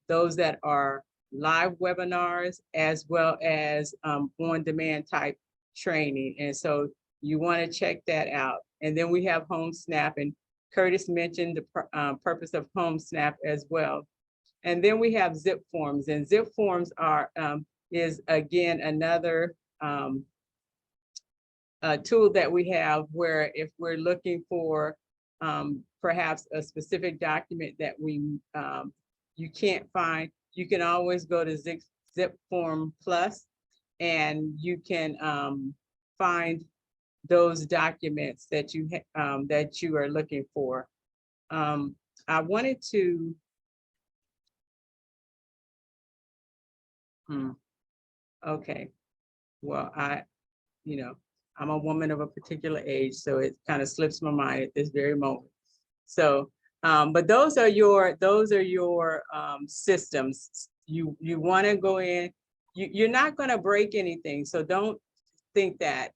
those that are live webinars, as well as on-demand type training. And so you want to check that out. And then we have HomeSnap, and Curtis mentioned the purpose of HomeSnap as well. And then we have zip forms, and zip forms are is again another tool that we have, where if we're looking for perhaps a specific document that you can't find, you can always go to Zip Form Plus, and you can find those documents that you are looking for. I wanted to okay, well, I'm a woman of a particular age, so it kind of slips my mind at this very moment. So, but those are your systems. You want to go in. You're not going to break anything, so don't think that.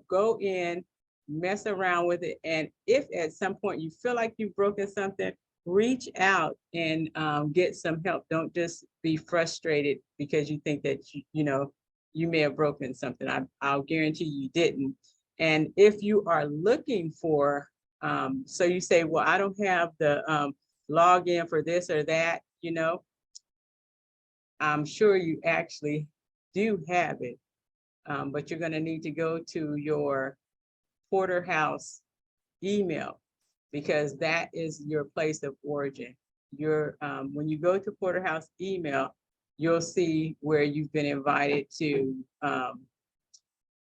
Go in, mess around with it, and if at some point you feel like you've broken something, reach out and get some help. Don't just be frustrated because you think that you may have broken something. I'll guarantee you didn't. And if you are looking for, so you say, well, I don't have the login for this or that, I'm sure you actually do have it, but you're gonna need to go to your Porter House email, because that is your place of origin. When you go to Porter House email, you'll see where you've been invited to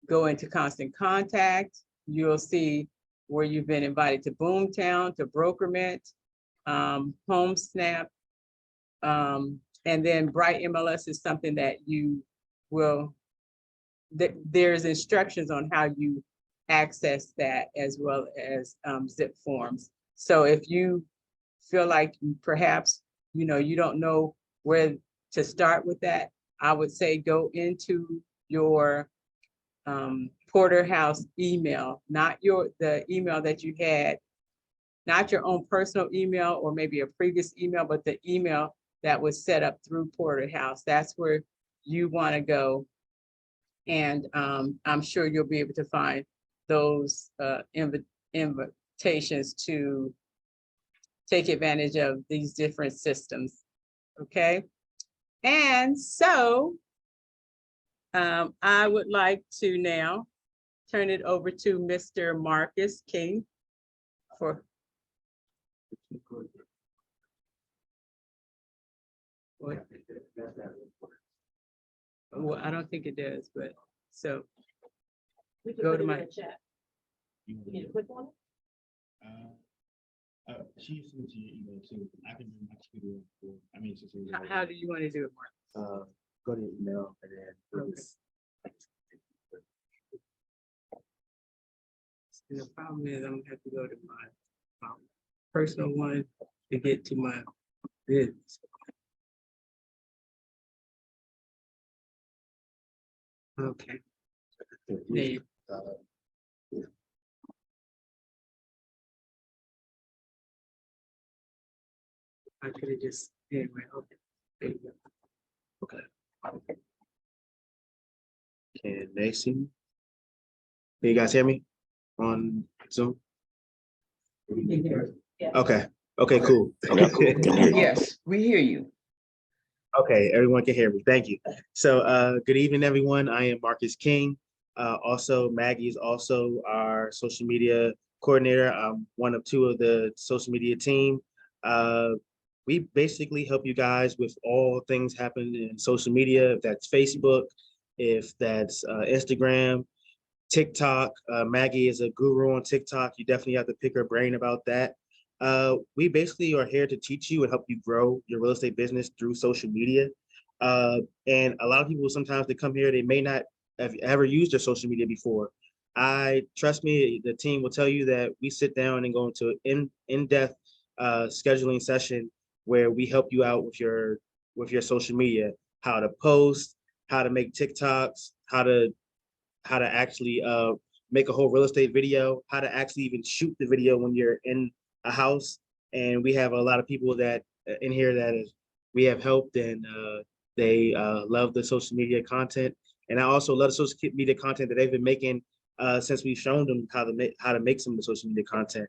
go into constant contact. You'll see where you've been invited to Boomtown, to Brokerment, Home Snap, and then Bright MLS is something that you will, there's instructions on how you access that, as well as zip forms. So if you feel like perhaps, you don't know where to start with that, I would say go into your Porter House email, not the email that you had, not your own personal email or maybe a previous email, but the email that was set up through Porter House. That's where you want to go. And I'm sure you'll be able to find those invitations to take advantage of these different systems. Okay. And so I would like to now turn it over to Mr. Marcus King for. What? Well, I don't think it does, but so We can Go put to it in my- the chat. You need to click on it? She sent you your email too. I can bring my computer up for, I mean, since it was how do you want to do it, Mark? go to your email and then. Okay. And the problem is I'm gonna have to go to my personal one to get to my business. Okay. There. I could have just, anyway, okay. There you go. Okay. Can they see me? Can you guys hear me on Zoom? Yeah. Okay, okay, cool. Okay, cool. Can hear you. Yes, we hear you. Okay, everyone can hear me. Thank you. So good evening, everyone. I am Marcus King. Also, Maggie is also our social media coordinator. I'm one of two of the social media team. We basically help you guys with all things happening in social media, if that's Facebook, if that's Instagram, TikTok. Maggie is a guru on TikTok. You definitely have to pick her brain about that. We basically are here to teach you and help you grow your real estate business through social media. And a lot of people, sometimes they come here, they may not have ever used their social media before. Trust me, the team will tell you that we sit down and go into an in-depth scheduling session where we help you out with your social media, how to post, how to make TikToks, how to actually make a whole real estate video, how to actually even shoot the video when you're in a house. And we have a lot of people that in here that we have helped, and they love the social media content. And I also love the social media content that they've been making since we've shown them how to make some of the social media content.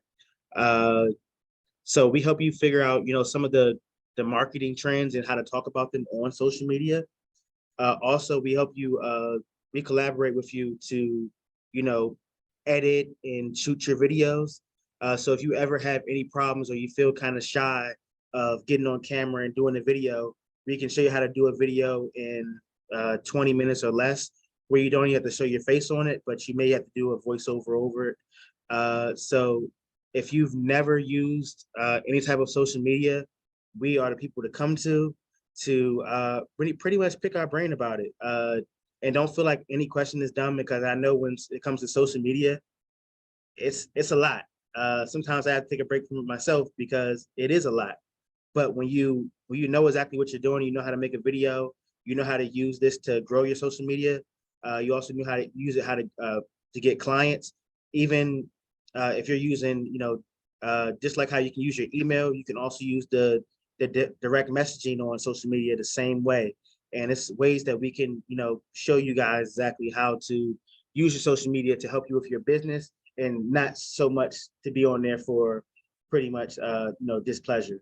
So we help you figure out, some of the marketing trends and how to talk about them on social media. Also, we help you, we collaborate with you to, edit and shoot your videos. So if you ever have any problems or you feel kind of shy of getting on camera and doing a video, we can show you how to do a video in 20 minutes or less, where you don't even have to show your face on it, but you may have to do a voiceover over it. So if you've never used any type of social media, we are the people to come to pretty much pick our brain about it. And don't feel like any question is dumb, because I know when it comes to social media, it's a lot. Sometimes I have to take a break from it myself because it is a lot. But when you know exactly what you're doing, you know how to make a video, you know how to use this to grow your social media. You also know how to use it, how to get clients. Even if you're using, just like how you can use your email, you can also use the direct messaging on social media the same way. And it's ways that we can, show you guys exactly how to use your social media to help you with your business, and not so much to be on there for pretty much, displeasure.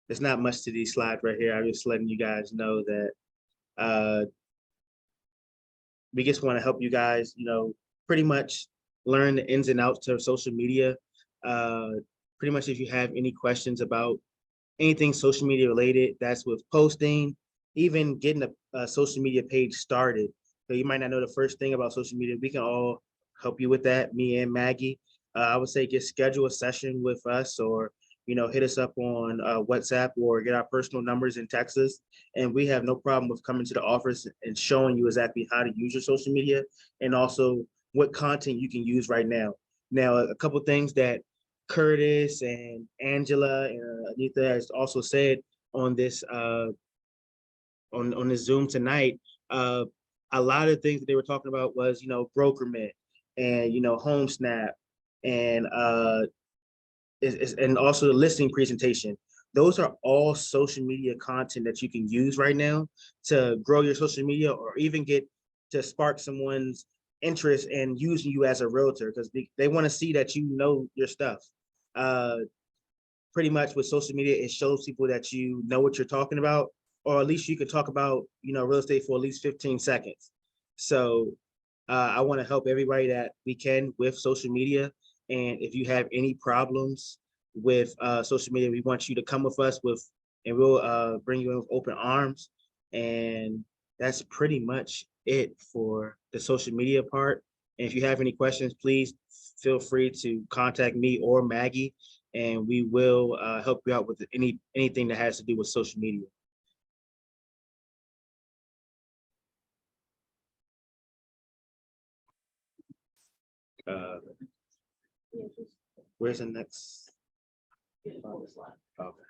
there's not much to these slides right here. I'm just letting you guys know that we just want to help you guys, pretty much learn the ins and outs of social media. Pretty much if you have any questions about anything social media related, that's with posting, even getting a social media page started. So you might not know the first thing about social media. We can all help you with that, me and Maggie. I would say just schedule a session with us, or hit us up on WhatsApp, or get our personal numbers and text us. And we have no problem with coming to the office and showing you exactly how to use your social media, and also what content you can use right now. Now, a couple things that Curtis and Angela and Anita has also said on this on the Zoom tonight. A lot of things that they were talking about was brokerment and home snap and and also the listing presentation. Those are all social media content that you can use right now to grow your social media, or even get to spark someone's interest in using you as a realtor, because they want to see that you know your stuff. Pretty much with social media, it shows people that you know what you're talking about, or at least you can talk about real estate for at least 15 seconds. So I want to help everybody that we can with social media. And if you have any problems with social media, we want you to come with us and we'll bring you in with open arms. And that's pretty much it for the social media part. And if you have any questions, please feel free to contact me or Maggie, and we will help you out with anything that has to do with social media. Where's the next? Okay.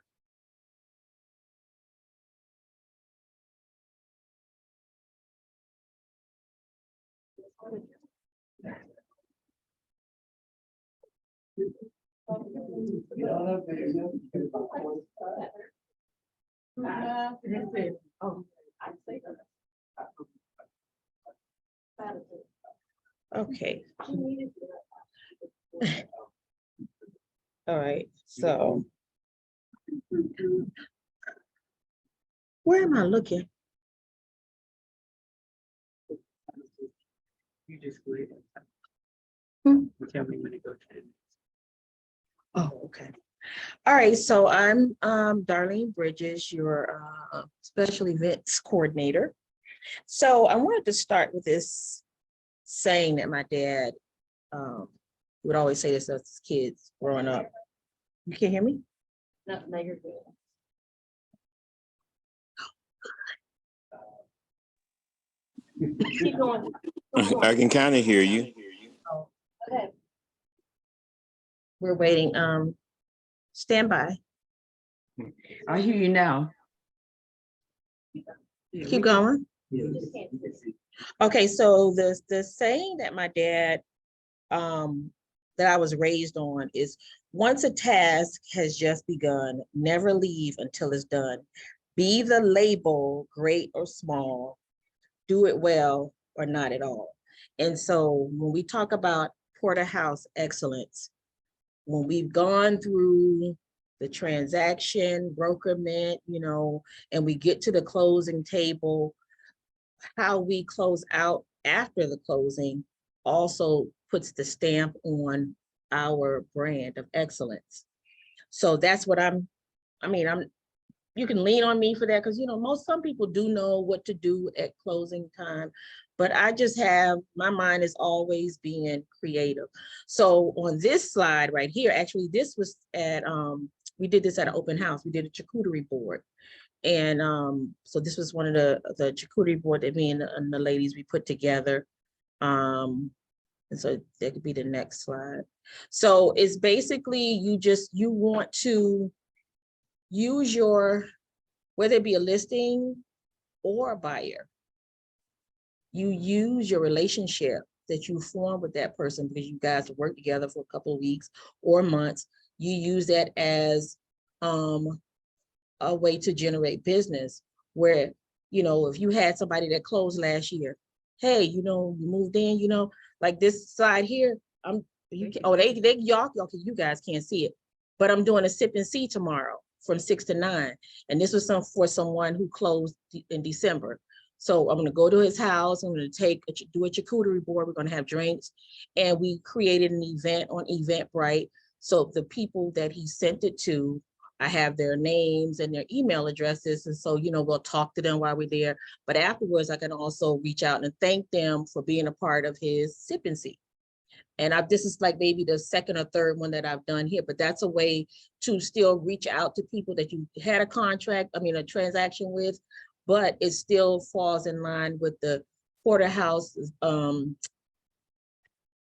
Okay. All right, so where am I looking? You just go ahead. Hmm. Tell me when to go to the next. Oh, okay. All right, so I'm Darlene Bridges, your special events coordinator. So I wanted to start with this saying that my dad would always say this as kids growing up. You can't hear me? No, you're good. Keep going. I can kind of hear you. Oh, okay. We're waiting. Stand by. I hear you now. Keep going. Yes. Okay, so the saying that my dad that I was raised on is, once a task has just begun, never leave until it's done. Be the label great or small, do it well or not at all. And so when we talk about Porter House excellence, when we've gone through the transaction, brokerment, and we get to the closing table, how we close out after the closing also puts the stamp on our brand of excellence. So that's what you can lean on me for that, because some people do know what to do at closing time, but I just have, my mind is always being creative. So on this slide right here, actually this was at we did this at an open house. We did a charcuterie board. And so this was one of the charcuterie board that me and the ladies we put together. And so that could be the next slide. So it's basically you want to use your, whether it be a listing or a buyer, you use your relationship that you form with that person, because you guys have worked together for a couple of weeks or months. You use that as a way to generate business, where, if you had somebody that closed last year, hey, you moved in, like this side here, y'all, you guys can't see it, but I'm doing a sip and see tomorrow. from 6 to 9. And this was for someone who closed in December. So I'm going to go to his house. I'm going to do a charcuterie board. We're going to have drinks. And we created an event on Eventbrite. So the people that he sent it to, I have their names and their email addresses. And so, we'll talk to them while we're there. But afterwards, I can also reach out and thank them for being a part of his sip and see. And this is like maybe the second or third one that I've done here, but that's a way to still reach out to people that you had a transaction with, but it still falls in line with the Porter House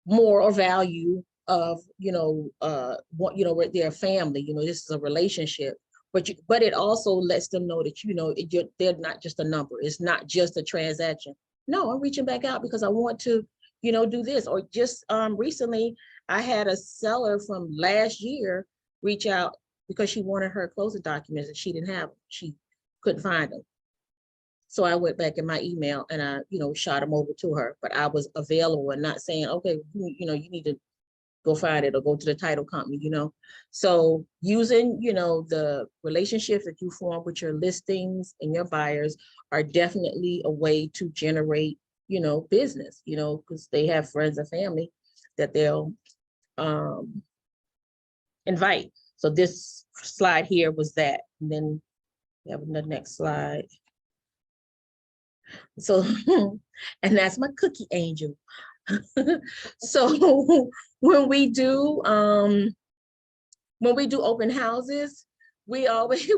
moral value of, with their family, this is a relationship, but it also lets them know that, they're not just a number. It's not just a transaction. No, I'm reaching back out because I want to, do this. Or just recently, I had a seller from last year reach out because she wanted her closing documents and she didn't have them. She couldn't find them. So I went back in my email and I, shot them over to her, but I was available and not saying, okay, you need to go find it or go to the title company, So using, the relationships that you form with your listings and your buyers are definitely a way to generate, business, because they have friends and family that they'll invite. So this slide here was that. And then we have the next slide. So, and that's my cookie angel. So when we do open houses, we always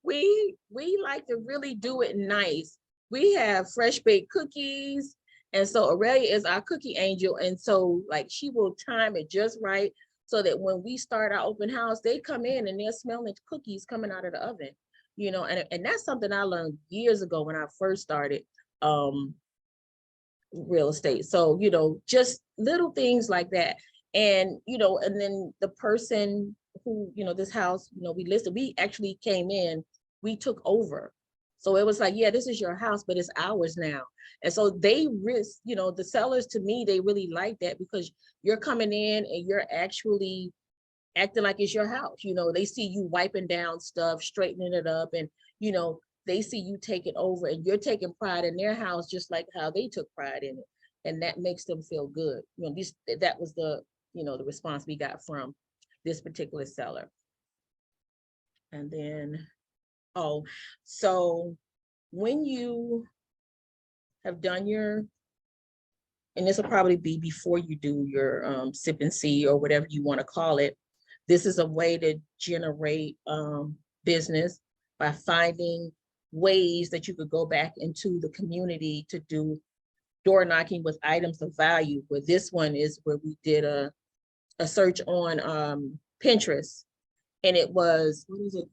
we like to really do it nice. We have fresh baked cookies, and so Aurelia is our cookie angel, and so like she will time it just right so that when we start our open house, they come in and they're smelling cookies coming out of the oven, and that's something I learned years ago when I first started real estate. So, just little things like that. And, and then the person who, this house, we listed, we actually came in, we took over. So it was like, yeah, this is your house, but it's ours now. And so they risk, the sellers, to me, they really like that because you're coming in and you're actually acting like it's your house. They see you wiping down stuff, straightening it up, and, they see you take it over and you're taking pride in their house, just like how they took pride in it. And that makes them feel good. That was the response we got from this particular seller. And then, so when you have done and this will probably be before you do your sip and see or whatever you want to call it, this is a way to generate business by finding ways that you could go back into the community to do door knocking with items of value. Where this one is where we did a search on Pinterest, and it was, what is it?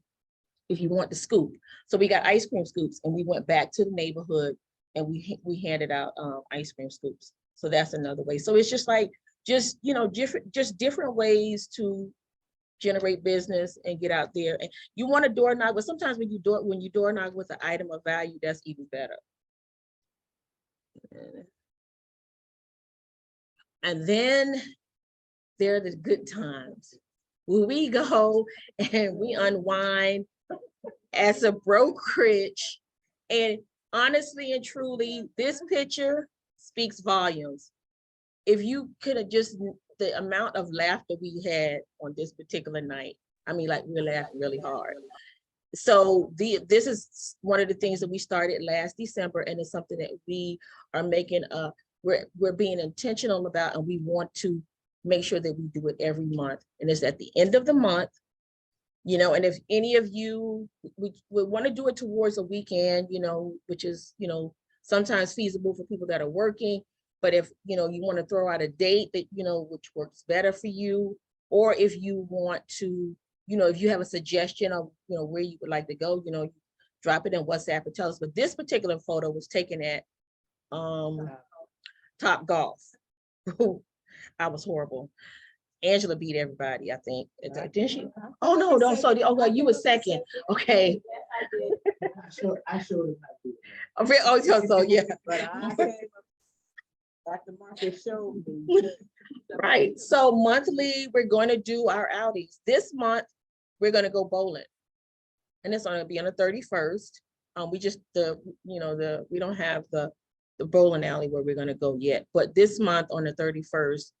If you want the scoop. So we got ice cream scoops, and we went back to the neighborhood and we handed out ice cream scoops. So that's another way. So it's just like, different ways to generate business and get out there. And you want to door knock, but sometimes when you door knock with an item of value, that's even better. And then there are the good times where we go and we unwind as a brokerage. And honestly and truly, this picture speaks volumes. If you could have just, the amount of laughter we had on this particular night, I mean, like, we're laughing really hard. So this is one of the things that we started last December, and it's something that we are making we're being intentional about, and we want to make sure that we do it every month. And it's at the end of the month, and if any of you, we want to do it towards a weekend, which is, sometimes feasible for people that are working. But if, you want to throw out a date that, which works better for you, or if you want to, if you have a suggestion of, where you would like to go, drop it in WhatsApp and tell us. But this particular photo was taken at Top Golf. I was horrible. Angela beat everybody, I think. Didn't she? Oh, no, sorry. Oh, well, you were second. Okay. I showed it. Oh, so yeah. But I came Dr. Marcus showed me. Right. So monthly, we're going to do our outings. This month, we're gonna go bowling. And it's gonna be on the 31st. We just, we don't have the bowling alley where we're gonna go yet, but this month on the 31st,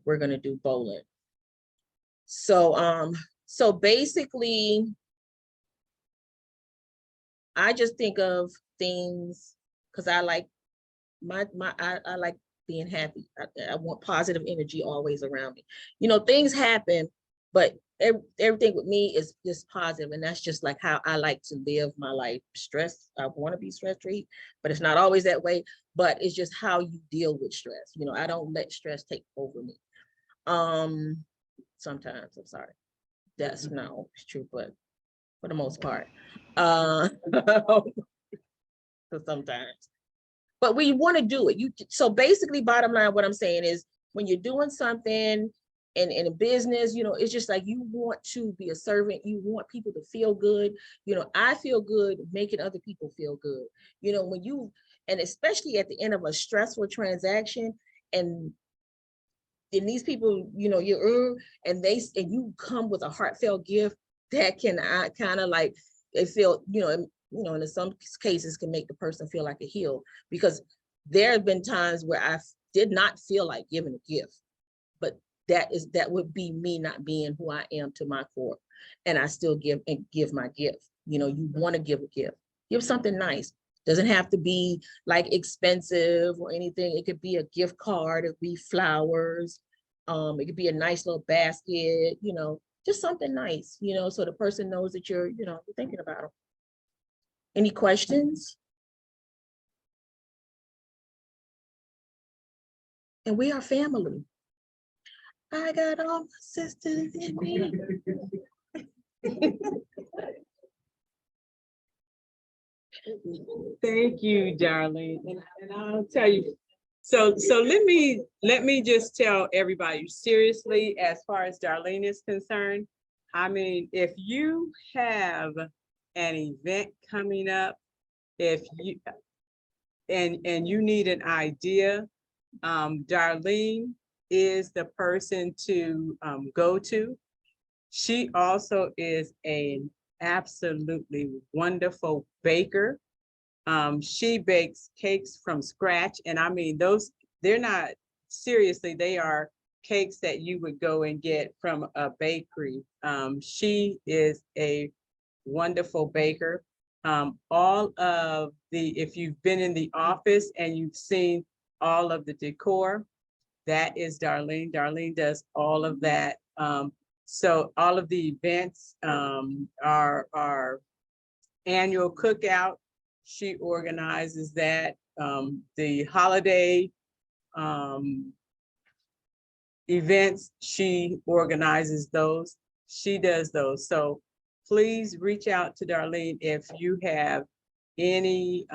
we're gonna do bowling. So basically, I just think of things because I like I like being happy. I want positive energy always around me. Things happen, but everything with me is just positive, and that's just like how I like to live my life. Stress, I want to be stress-free, but it's not always that way. But it's just how you deal with stress. I don't let stress take over me. Sometimes, I'm sorry. That's not always true, but for the most part. So sometimes. But we want to do it. So basically, bottom line, what I'm saying is when you're doing something in a business, it's just like you want to be a servant. You want people to feel good. I feel good making other people feel good. And especially at the end of a stressful transaction, and these people, and you come with a heartfelt gift that can kind of like they feel, in some cases can make the person feel like a heel, because there have been times where I did not feel like giving a gift, but that would be me not being who I am to my core, and I still give my gift. You want to give a gift, give something nice. Doesn't have to be like expensive or anything. It could be a gift card, it could be flowers, it could be a nice little basket, just something nice, so the person knows that you're thinking about them. Any questions? And we are family. I got all my sisters in me. Thank you, Darlene. And I'll tell you, so let me just tell everybody seriously, as far as Darlene is concerned, I mean, if you have an event coming up, if you and you need an idea, Darlene is the person to go to. She also is an absolutely wonderful baker. She bakes cakes from scratch. And I mean, they're not, seriously, they are cakes that you would go and get from a bakery. She is a wonderful baker. If you've been in the office and you've seen all of the decor, that is Darlene. Darlene does all of that. So all of the events, our annual cookout, she organizes that. The holiday events, she organizes those. She does those. So please reach out to Darlene if you have any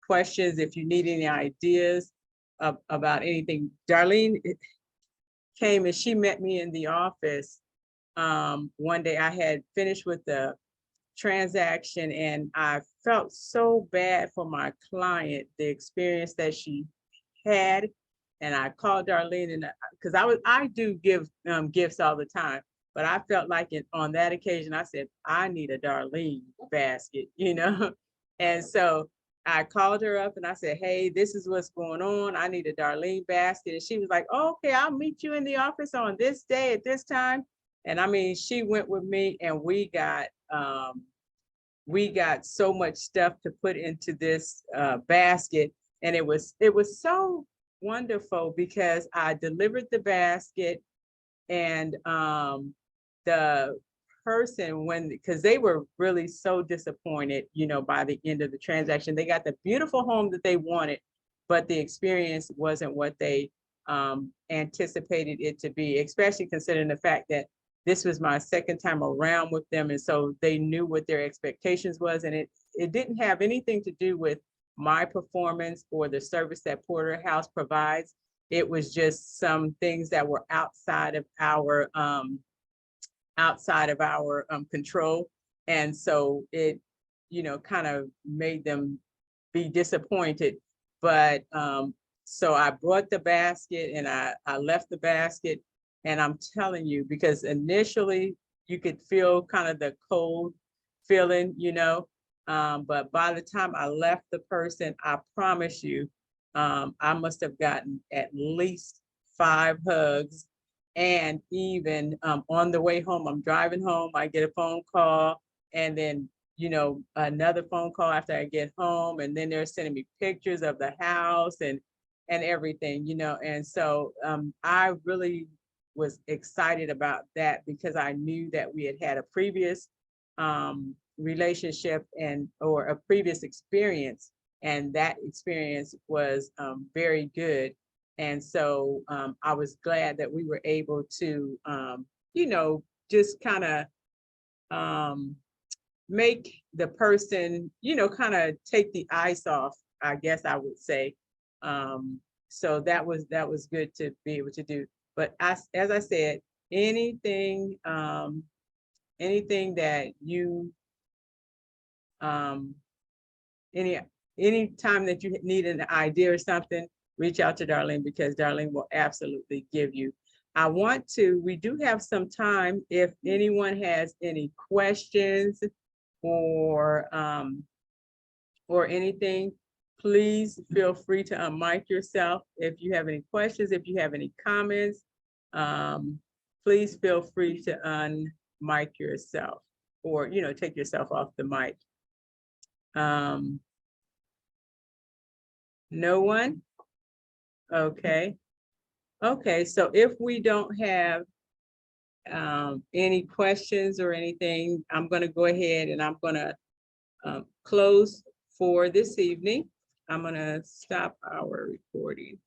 questions, if you need any ideas about anything. Darlene came and she met me in the office one day. I had finished with the transaction and I felt so bad for my client, the experience that she had. And I called Darlene, and because I do give gifts all the time, but I felt like on that occasion, I said, I need a Darlene basket, And so I called her up and I said, hey, this is what's going on. I need a Darlene basket. And she was like, oh, okay, I'll meet you in the office on this day at this time. And I mean, she went with me and we got so much stuff to put into this basket. And it was so wonderful because I delivered the basket, and the person, because they were really so disappointed, by the end of the transaction. They got the beautiful home that they wanted, but the experience wasn't what they anticipated it to be, especially considering the fact that this was my second time around with them. And so they knew what their expectations was. And it didn't have anything to do with my performance or the service that Porter House provides. It was just some things that were outside of our control. And so it, kind of made them be disappointed. But so I brought the basket and I left the basket. And I'm telling you, because initially you could feel kind of the cold feeling, you know. But by the time I left the person, I promise you, I must have gotten at least 5 hugs. And even on the way home, I'm driving home, I get a phone call, and then, you know, another phone call after I get home, and then they're sending me pictures of the house and everything, you know. And so I really was excited about that because I knew that we had a previous relationship and or a previous experience, and that experience was very good. And so I was glad that we were able to, you know, just kind of make the person, you know, kind of take the ice off, I guess I would say. So that was good to be able to do. But as I said, anything, anything that you, any time that you need an idea or something, reach out to Darlene, because Darlene will absolutely give you. We do have some time if anyone has any questions or anything, please feel free to unmic yourself. If you have any questions, if you have any comments, please feel free to unmic yourself, or, you know, take yourself off the mic. No one? Okay. Okay, so if we don't have any questions or anything, I'm going to go ahead and I'm going to close for this evening. I'm going to stop our recording.